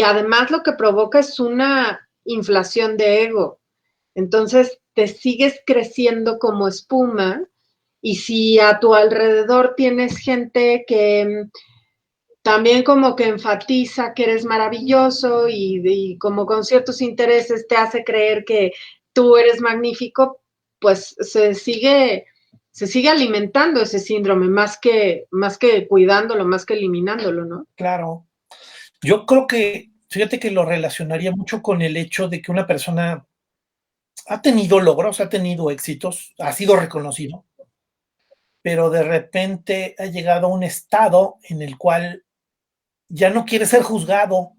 además lo que provoca es una inflación de ego. Entonces te sigues creciendo como espuma y si a tu alrededor tienes gente que también como que enfatiza que eres maravilloso y como con ciertos intereses te hace creer que tú eres magnífico, pues se sigue alimentando ese síndrome más que cuidándolo, más que eliminándolo, ¿no? Claro. Yo creo que, fíjate que lo relacionaría mucho con el hecho de que una persona ha tenido logros, ha tenido éxitos, ha sido reconocido, pero de repente ha llegado a un estado en el cual ya no quiere ser juzgado,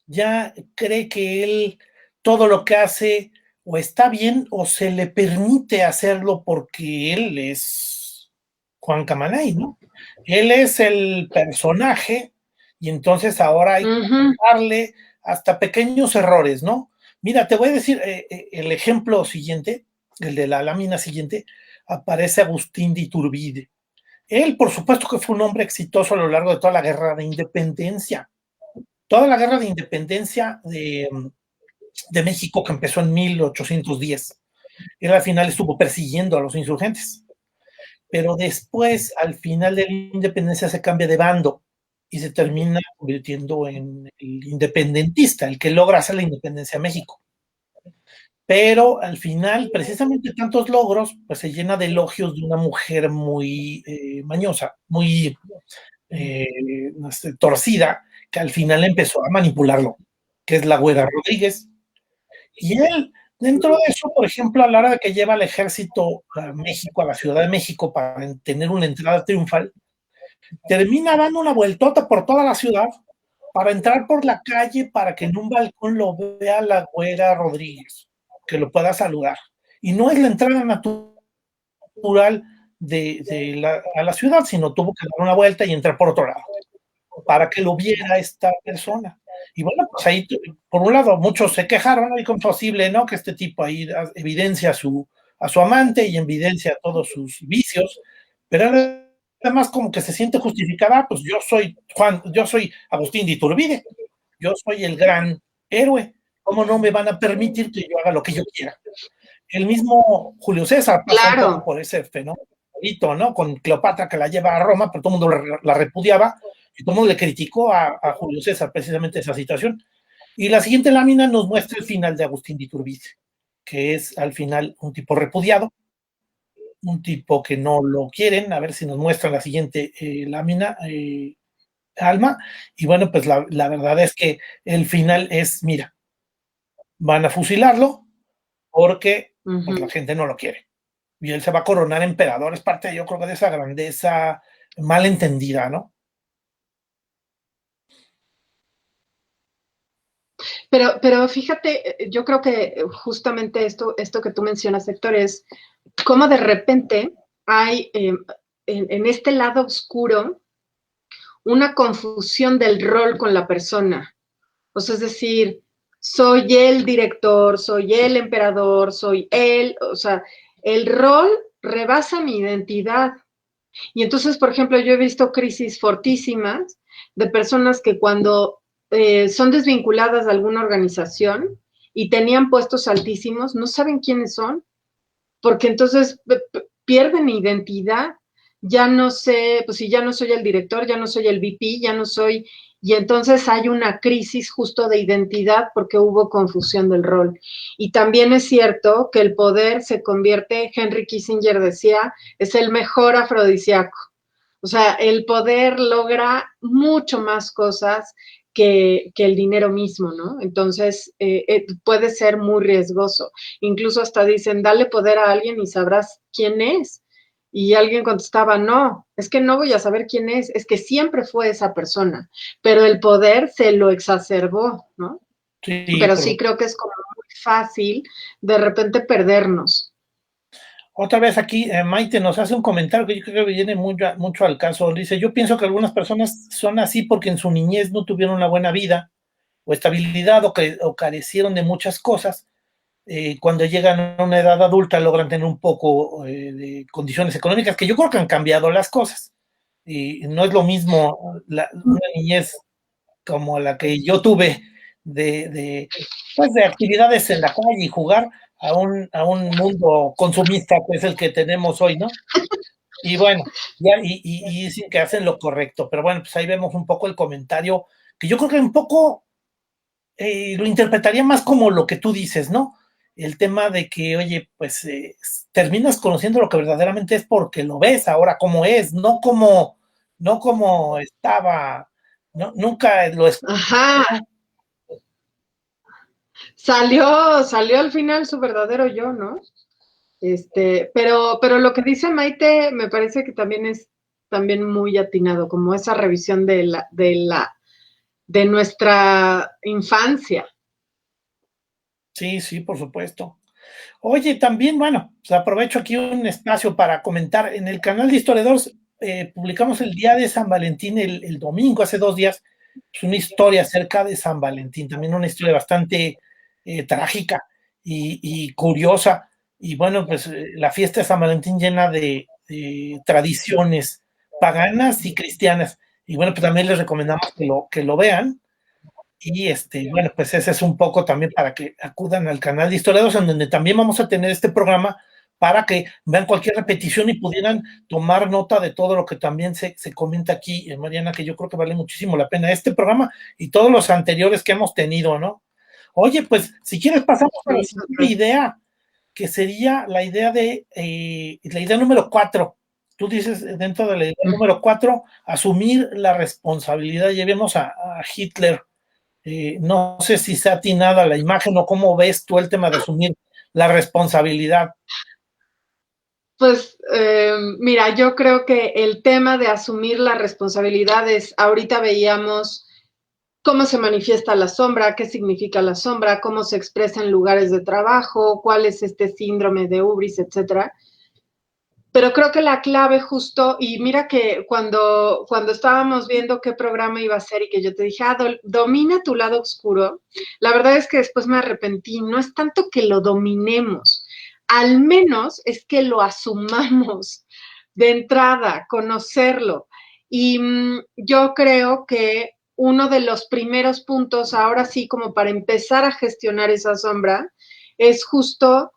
ya cree que él todo lo que hace o está bien o se le permite hacerlo porque él es Juan Camaney, ¿no? Él es el personaje y entonces ahora hay que darle hasta pequeños errores, ¿no? Mira, te voy a decir el ejemplo siguiente, el de la lámina siguiente, aparece Agustín de Iturbide. Él, por supuesto que fue un hombre exitoso a lo largo de toda la guerra de independencia. Toda la guerra de independencia de México, que empezó en 1810. Él al final estuvo persiguiendo a los insurgentes. Pero después, al final de la independencia, se cambia de bando y se termina convirtiendo en el independentista, el que logra hacer la independencia de México. Pero al final, precisamente tantos logros, pues se llena de elogios de una mujer muy mañosa, muy torcida, que al final empezó a manipularlo, que es la Güera Rodríguez. Y él, dentro de eso, por ejemplo, a la hora de que lleva al ejército a México, a la Ciudad de México, para tener una entrada triunfal, termina dando una vueltota por toda la ciudad para entrar por la calle para que en un balcón lo vea la Güera Rodríguez, que lo pueda saludar. Y no es la entrada natural a la ciudad, sino tuvo que dar una vuelta y entrar por otro lado, para que lo viera esta persona. Y bueno, pues ahí, por un lado, muchos se quejaron, ¿no? Y como posible, ¿no? Que este tipo ahí evidencia a su amante y evidencia todos sus vicios, pero además como que se siente justificada, pues yo soy Agustín de Iturbide, yo soy el gran héroe, ¿cómo no me van a permitir que yo haga lo que yo quiera? El mismo Julio César pasa un poco por ese fenómeno, ¿no? Con Cleopatra, que la lleva a Roma, pero todo el mundo la repudiaba, y todo el mundo le criticó a Julio César precisamente esa situación. Y la siguiente lámina nos muestra el final de Agustín de Iturbide, que es al final un tipo repudiado, un tipo que no lo quieren. A ver si nos muestra la siguiente lámina, Alma. Y bueno, pues la verdad es que el final es, mira, van a fusilarlo porque pues, la gente no lo quiere. Y él se va a coronar emperador. Es parte, yo creo, de esa grandeza mal entendida, ¿no? Pero fíjate, yo creo que justamente esto que tú mencionas, Héctor, es cómo de repente hay en este lado oscuro una confusión del rol con la persona. O sea, es decir, soy el director, soy el emperador, soy él, o sea, el rol rebasa mi identidad. Y entonces, por ejemplo, yo he visto crisis fortísimas de personas que cuando son desvinculadas de alguna organización y tenían puestos altísimos, no saben quiénes son, porque entonces pierden identidad. Ya no sé, pues si ya no soy el director, ya no soy el VP, ya no soy, y entonces hay una crisis justo de identidad porque hubo confusión del rol. Y también es cierto que el poder se convierte, Henry Kissinger decía, es el mejor afrodisíaco. O sea, el poder logra mucho más cosas que el dinero mismo, ¿no? Entonces, puede ser muy riesgoso. Incluso hasta dicen, dale poder a alguien y sabrás quién es. Y alguien contestaba, no, es que no voy a saber quién es que siempre fue esa persona, pero el poder se lo exacerbó, ¿no? Sí, pero sí creo que es como muy fácil de repente perdernos. Otra vez aquí, Maite nos hace un comentario que yo creo que viene mucho al caso. Dice, yo pienso que algunas personas son así porque en su niñez no tuvieron una buena vida o estabilidad o carecieron de muchas cosas. Cuando llegan a una edad adulta logran tener un poco de condiciones económicas que yo creo que han cambiado las cosas. Y no es lo mismo una niñez como la que yo tuve pues de actividades en la calle y jugar a un mundo consumista que es el que tenemos hoy, ¿no? Y bueno, ya, y dicen que hacen lo correcto, pero bueno, pues ahí vemos un poco el comentario, que yo creo que un poco lo interpretaría más como lo que tú dices, ¿no? el tema de que, oye, pues terminas conociendo lo que verdaderamente es porque lo ves ahora como es, no como estaba, no, nunca lo es. Ajá, salió al final su verdadero yo, ¿no? Pero lo que dice Maite me parece que también es también muy atinado, como esa revisión de nuestra infancia. Sí, sí, por supuesto. Oye, también, bueno, pues aprovecho aquí un espacio para comentar. En el canal de Historiadores publicamos el día de San Valentín, el domingo, hace 2 días, pues una historia acerca de San Valentín, también una historia bastante trágica y curiosa. Y bueno, pues la fiesta de San Valentín llena de tradiciones paganas y cristianas. Y bueno, pues también les recomendamos que lo vean. Y bueno, pues ese es un poco también para que acudan al canal de Historiados, en donde también vamos a tener este programa para que vean cualquier repetición y pudieran tomar nota de todo lo que también se comenta aquí, Mariana, que yo creo que vale muchísimo la pena este programa y todos los anteriores que hemos tenido, ¿no? Oye, pues si quieres pasamos a la Muchas siguiente gracias. idea, que sería la idea número 4. Tú dices dentro de la idea número 4, asumir la responsabilidad. Ya vemos a Hitler. No sé si se ha atinado a la imagen o cómo ves tú el tema de asumir la responsabilidad. Pues mira, yo creo que el tema de asumir las responsabilidades, ahorita veíamos cómo se manifiesta la sombra, qué significa la sombra, cómo se expresa en lugares de trabajo, cuál es este síndrome de Ubris, etcétera. Pero creo que la clave justo, y mira que cuando estábamos viendo qué programa iba a ser y que yo te dije, domina tu lado oscuro, la verdad es que después me arrepentí, no es tanto que lo dominemos, al menos es que lo asumamos de entrada, conocerlo. Y yo creo que uno de los primeros puntos, ahora sí, como para empezar a gestionar esa sombra, es justo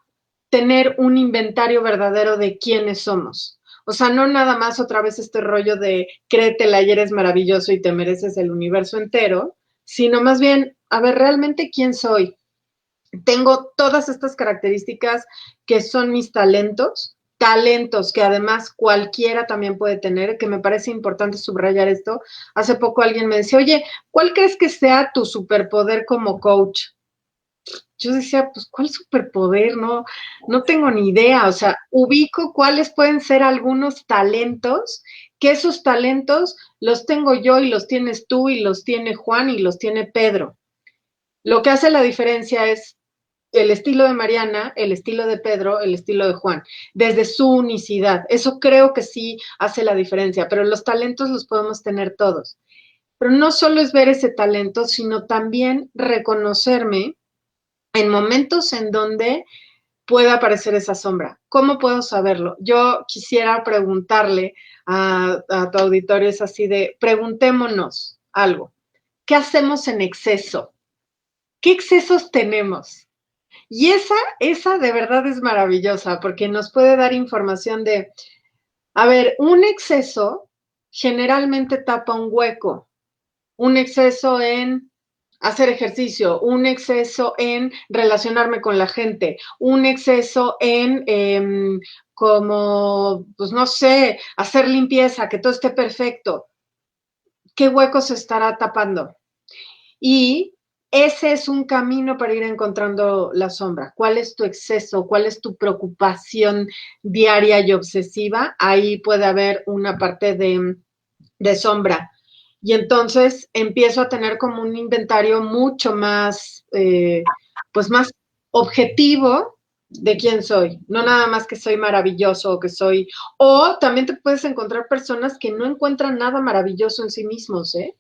tener un inventario verdadero de quiénes somos. O sea, no nada más otra vez este rollo de créetela y eres maravilloso y te mereces el universo entero, sino más bien, a ver, realmente quién soy. Tengo todas estas características que son mis talentos que además cualquiera también puede tener, que me parece importante subrayar esto. Hace poco alguien me decía, oye, ¿cuál crees que sea tu superpoder como coach? Yo decía, pues, ¿cuál superpoder? No tengo ni idea. O sea, ubico cuáles pueden ser algunos talentos, que esos talentos los tengo yo y los tienes tú y los tiene Juan y los tiene Pedro. Lo que hace la diferencia es el estilo de Mariana, el estilo de Pedro, el estilo de Juan, desde su unicidad. Eso creo que sí hace la diferencia, pero los talentos los podemos tener todos. Pero no solo es ver ese talento, sino también reconocerme en momentos en donde puede aparecer esa sombra. ¿Cómo puedo saberlo? Yo quisiera preguntarle a tu auditorio, es así de, preguntémonos algo. ¿Qué hacemos en exceso? ¿Qué excesos tenemos? Y esa de verdad es maravillosa porque nos puede dar información de, a ver, un exceso generalmente tapa un hueco, un exceso en hacer ejercicio, un exceso en relacionarme con la gente, un exceso en como, pues no sé, hacer limpieza, que todo esté perfecto. ¿Qué hueco se estará tapando? Y ese es un camino para ir encontrando la sombra. ¿Cuál es tu exceso? ¿Cuál es tu preocupación diaria y obsesiva? Ahí puede haber una parte de sombra. Y entonces empiezo a tener como un inventario mucho más, pues más objetivo de quién soy. No nada más que soy maravilloso o que soy, o también te puedes encontrar personas que no encuentran nada maravilloso en sí mismos, ¿eh?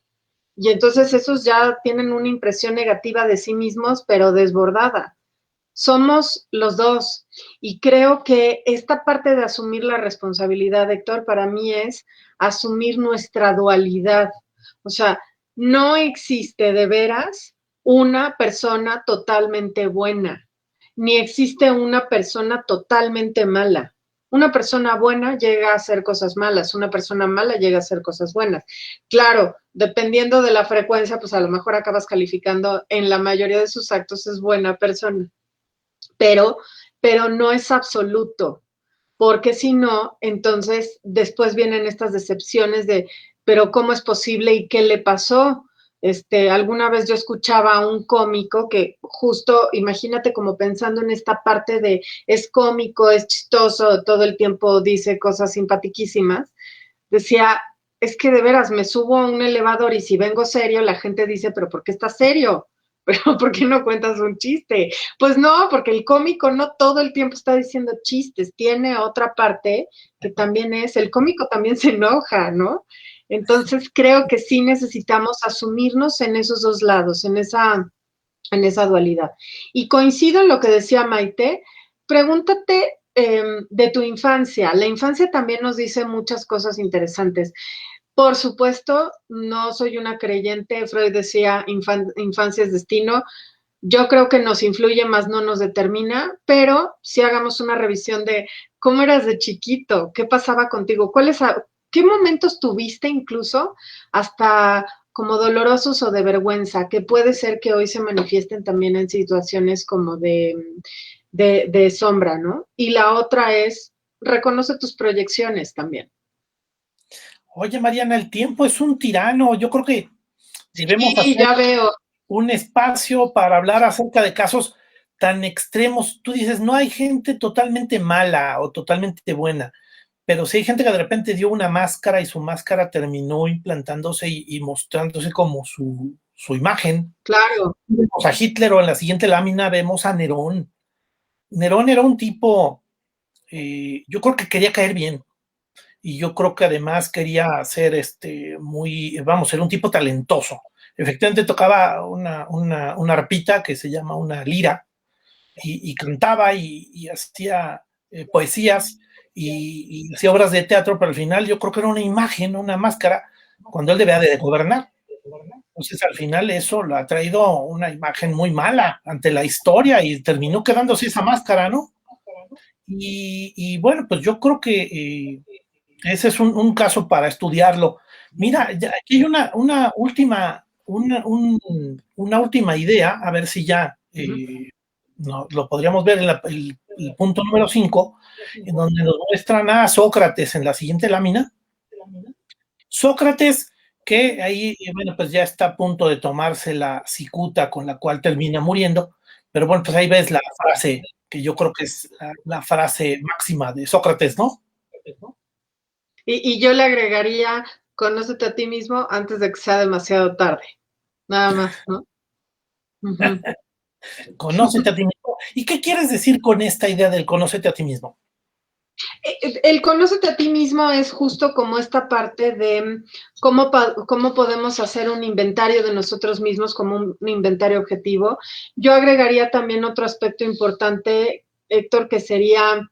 Y entonces esos ya tienen una impresión negativa de sí mismos, pero desbordada. Somos los dos. Y creo que esta parte de asumir la responsabilidad, Héctor, para mí es asumir nuestra dualidad. O sea, no existe de veras una persona totalmente buena, ni existe una persona totalmente mala. Una persona buena llega a hacer cosas malas, una persona mala llega a hacer cosas buenas. Claro, dependiendo de la frecuencia, pues a lo mejor acabas calificando en la mayoría de sus actos es buena persona, pero, pero no es absoluto, porque si no, entonces después vienen estas decepciones de, pero ¿cómo es posible y qué le pasó? Alguna vez yo escuchaba a un cómico que justo, imagínate como pensando en esta parte de es cómico, es chistoso, todo el tiempo dice cosas simpaticísimas, decía, es que de veras me subo a un elevador y si vengo serio, la gente dice, pero ¿por qué estás serio? Pero ¿por qué no cuentas un chiste? Pues no, porque el cómico no todo el tiempo está diciendo chistes, tiene otra parte que también es, el cómico también se enoja, ¿no? Entonces creo que sí necesitamos asumirnos en esos dos lados, en esa dualidad. Y coincido en lo que decía Maite, pregúntate de tu infancia. La infancia también nos dice muchas cosas interesantes. Por supuesto, no soy una creyente, Freud decía, infancia es destino. Yo creo que nos influye más, no nos determina, pero si hagamos una revisión de cómo eras de chiquito, qué pasaba contigo, qué momentos tuviste incluso hasta como dolorosos o de vergüenza, que puede ser que hoy se manifiesten también en situaciones como de sombra, ¿no? Y la otra es, reconoce tus proyecciones también. Oye, Mariana, el tiempo es un tirano. Yo creo que debemos Sí, hacer ya veo. un espacio para hablar acerca de casos tan extremos. Tú dices, no hay gente totalmente mala o totalmente buena, pero sí hay gente que de repente dio una máscara y su máscara terminó implantándose y mostrándose como su imagen. Claro. Vemos a Hitler o en la siguiente lámina vemos a Nerón. Nerón era un tipo, yo creo que quería caer bien y yo creo que además quería ser ser un tipo talentoso. Efectivamente tocaba una arpita que se llama una lira y cantaba y hacía poesías y hacía obras de teatro, pero al final yo creo que era una imagen, una máscara, cuando él debía de gobernar. Entonces al final eso lo ha traído una imagen muy mala ante la historia y terminó quedándose esa máscara, ¿no? Y bueno, pues yo creo que ese es un caso para estudiarlo. Mira, aquí hay una última idea, a ver si ya no, lo podríamos ver en el punto número 5, en donde nos muestran a Sócrates en la siguiente lámina. Sócrates, que ahí, bueno, pues ya está a punto de tomarse la cicuta con la cual termina muriendo, pero bueno, pues ahí ves la frase que yo creo que es la frase máxima de Sócrates, ¿no? Y yo le agregaría, conócete a ti mismo antes de que sea demasiado tarde. Nada más, ¿no? Uh-huh. Conócete a ti mismo. ¿Y qué quieres decir con esta idea del conócete a ti mismo? El conócete a ti mismo es justo como esta parte de cómo podemos hacer un inventario de nosotros mismos como un inventario objetivo. Yo agregaría también otro aspecto importante, Héctor, que sería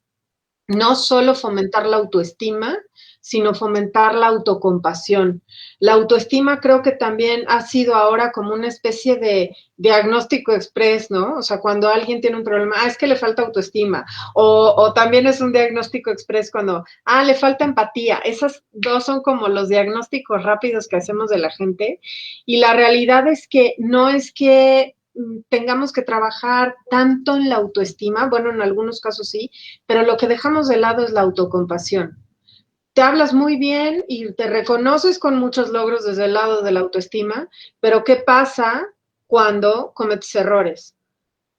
no solo fomentar la autoestima, sino fomentar la autocompasión. La autoestima creo que también ha sido ahora como una especie de diagnóstico express, ¿no? O sea, cuando alguien tiene un problema, es que le falta autoestima. O también es un diagnóstico express cuando, le falta empatía. Esas dos son como los diagnósticos rápidos que hacemos de la gente. Y la realidad es que no es que tengamos que trabajar tanto en la autoestima, bueno, en algunos casos sí, pero lo que dejamos de lado es la autocompasión. Te hablas muy bien y te reconoces con muchos logros desde el lado de la autoestima, pero ¿qué pasa cuando cometes errores?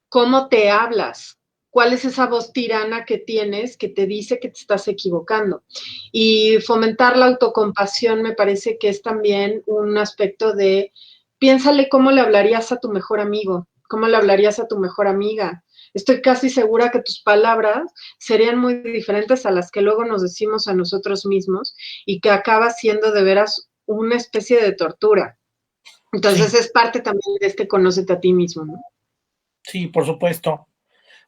¿Cómo te hablas? ¿Cuál es esa voz tirana que tienes que te dice que te estás equivocando? Y fomentar la autocompasión me parece que es también un aspecto de, piénsale cómo le hablarías a tu mejor amigo, cómo le hablarías a tu mejor amiga. Estoy casi segura que tus palabras serían muy diferentes a las que luego nos decimos a nosotros mismos y que acaba siendo de veras una especie de tortura. Entonces Sí, es parte también de este conócete a ti mismo, ¿no? sí, por supuesto.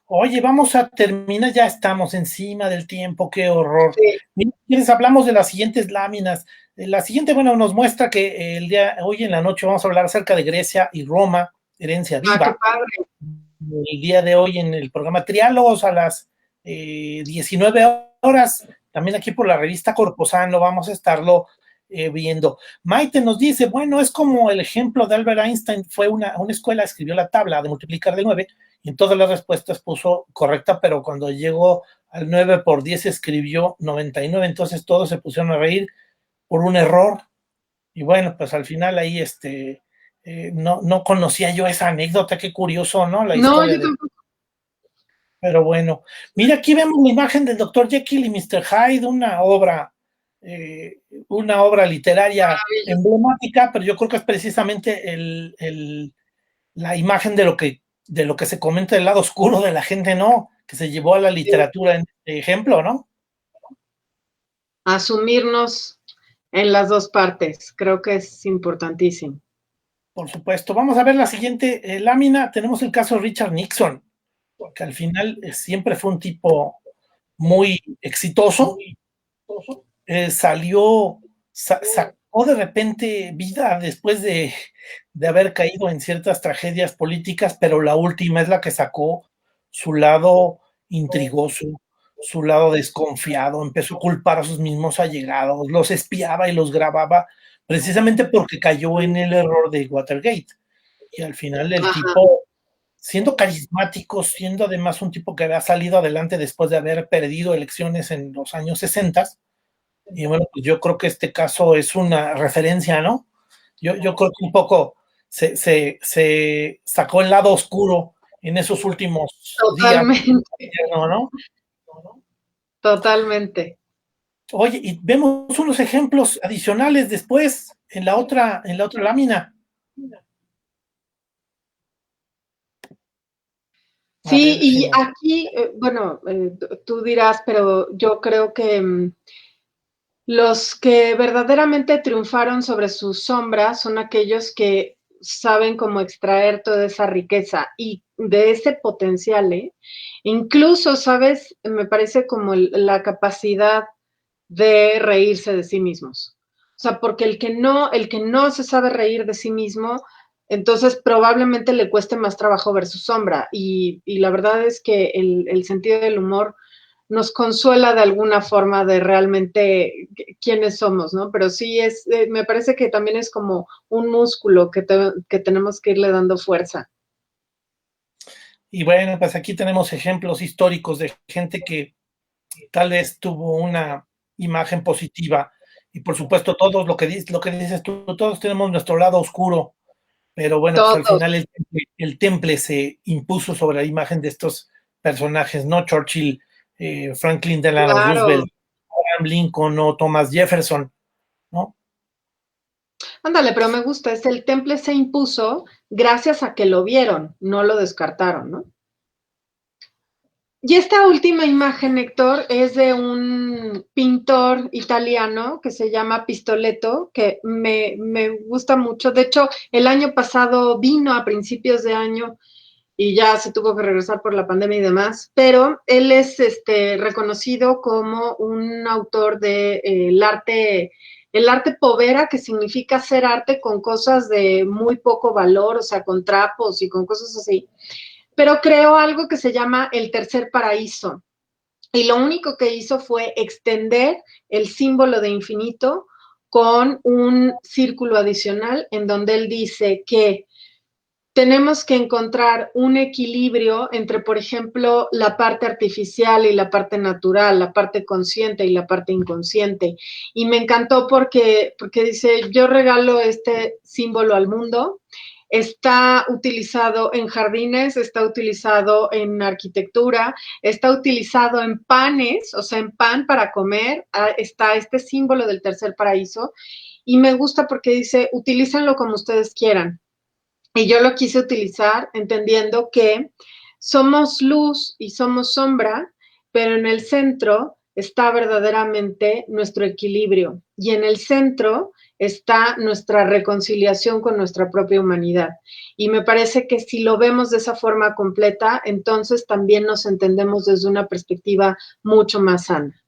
Oye, vamos a terminar, ya estamos encima del tiempo, qué horror. Sí. Mira, si quieres, hablamos de las siguientes láminas. La siguiente, bueno, nos muestra que hoy en la noche vamos a hablar acerca de Grecia y Roma, herencia Qué viva. padre. El día de hoy en el programa Triálogos a las 19 horas, también aquí por la revista Corposano vamos a estarlo viendo. Maite nos dice, bueno, es como el ejemplo de Albert Einstein, fue una escuela, escribió la tabla de multiplicar de 9 y en todas las respuestas puso correcta, pero cuando llegó al 9 por 10 escribió 99, entonces todos se pusieron a reír por un error. Y bueno, pues al final ahí no conocía yo esa anécdota, qué curioso, ¿no? La No, historia yo de... tampoco. Pero bueno, mira, aquí vemos la imagen del Dr. Jekyll y Mr. Hyde, una obra literaria emblemática, pero yo creo que es precisamente la imagen de lo que se comenta del lado oscuro de la gente, ¿no? Que se llevó a la literatura en este ejemplo, ¿no? Asumirnos en las dos partes, creo que es importantísimo. Por supuesto. Vamos a ver la siguiente lámina. Tenemos el caso de Richard Nixon, que al final siempre fue un tipo muy exitoso. Sacó de repente vida después de haber caído en ciertas tragedias políticas, pero la última es la que sacó su lado intrigoso, su lado desconfiado, empezó a culpar a sus mismos allegados, los espiaba y los grababa precisamente porque cayó en el error de Watergate. Y al final el tipo, siendo carismático, siendo además un tipo que había salido adelante después de haber perdido elecciones en los años 60, y bueno, pues yo creo que este caso es una referencia, ¿no? Yo creo que un poco se sacó el lado oscuro en esos últimos Totalmente. días, ¿no? Totalmente. Oye, y vemos unos ejemplos adicionales después en la otra lámina. Sí, y aquí, bueno, tú dirás, pero yo creo que los que verdaderamente triunfaron sobre sus sombras son aquellos que saben cómo extraer toda esa riqueza y de ese potencial, ¿eh? Incluso, ¿sabes? Me parece como la capacidad de reírse de sí mismos. O sea, porque el que no se sabe reír de sí mismo, entonces probablemente le cueste más trabajo ver su sombra. Y la verdad es que el sentido del humor nos consuela de alguna forma de realmente quiénes somos, ¿no? Pero sí me parece que también es como un músculo que tenemos que irle dando fuerza. Y bueno, pues aquí tenemos ejemplos históricos de gente que tal vez tuvo una imagen positiva. Y por supuesto, todos lo que dices tú, todos tenemos nuestro lado oscuro, pero bueno, pues al Todos. final el temple se impuso sobre la imagen de estos personajes, ¿no? Churchill, Franklin Delano Claro. Roosevelt, Abraham Lincoln o Thomas Jefferson, ¿no? Ándale, pero me gusta, el temple se impuso gracias a que lo vieron, no lo descartaron, ¿no? Y esta última imagen, Héctor, es de un pintor italiano que se llama Pistoletto, que me gusta mucho. De hecho, el año pasado vino a principios de año y ya se tuvo que regresar por la pandemia y demás, pero él es reconocido como un autor de el arte povera, que significa hacer arte con cosas de muy poco valor, o sea, con trapos y con cosas así. Pero creó algo que se llama el tercer paraíso. Y lo único que hizo fue extender el símbolo de infinito con un círculo adicional en donde él dice que tenemos que encontrar un equilibrio entre, por ejemplo, la parte artificial y la parte natural, la parte consciente y la parte inconsciente. Y me encantó porque dice, yo regalo este símbolo al mundo. Está utilizado en jardines, está utilizado en arquitectura, está utilizado en panes, o sea, en pan para comer. Está este símbolo del tercer paraíso. Y me gusta porque dice, utilícenlo como ustedes quieran. Y yo lo quise utilizar entendiendo que somos luz y somos sombra, pero en el centro está verdaderamente nuestro equilibrio y en el centro está nuestra reconciliación con nuestra propia humanidad. Y me parece que si lo vemos de esa forma completa, entonces también nos entendemos desde una perspectiva mucho más sana.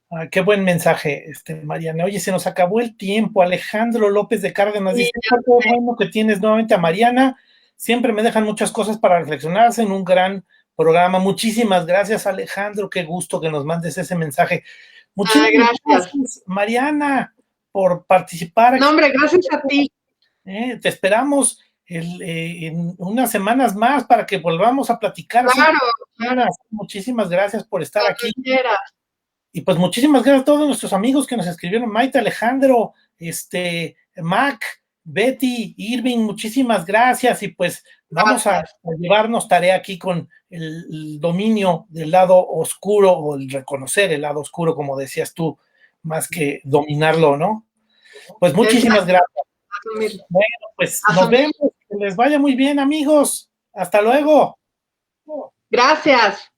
Ah, qué buen mensaje, Mariana. Oye, se nos acabó el tiempo. Alejandro López de Cárdenas Sí, dice, qué bueno que tienes nuevamente a Mariana. Siempre me dejan muchas cosas para reflexionar en un gran programa. Muchísimas gracias, Alejandro. Qué gusto que nos mandes ese mensaje. Muchísimas gracias. gracias, Mariana, por participar aquí. No, hombre, gracias a ti. Te esperamos en unas semanas más para que volvamos a platicar. Claro, claro. Muchísimas gracias por estar aquí. Quieras. Y pues muchísimas gracias a todos nuestros amigos que nos escribieron, Maite, Alejandro, Mac, Betty, Irving, muchísimas gracias. Y pues vamos a llevarnos tarea aquí con el dominio del lado oscuro o el reconocer el lado oscuro, como decías tú, más que dominarlo, ¿no? Pues muchísimas gracias. Bueno, pues nos vemos. Que les vaya muy bien, amigos. Hasta luego. Gracias.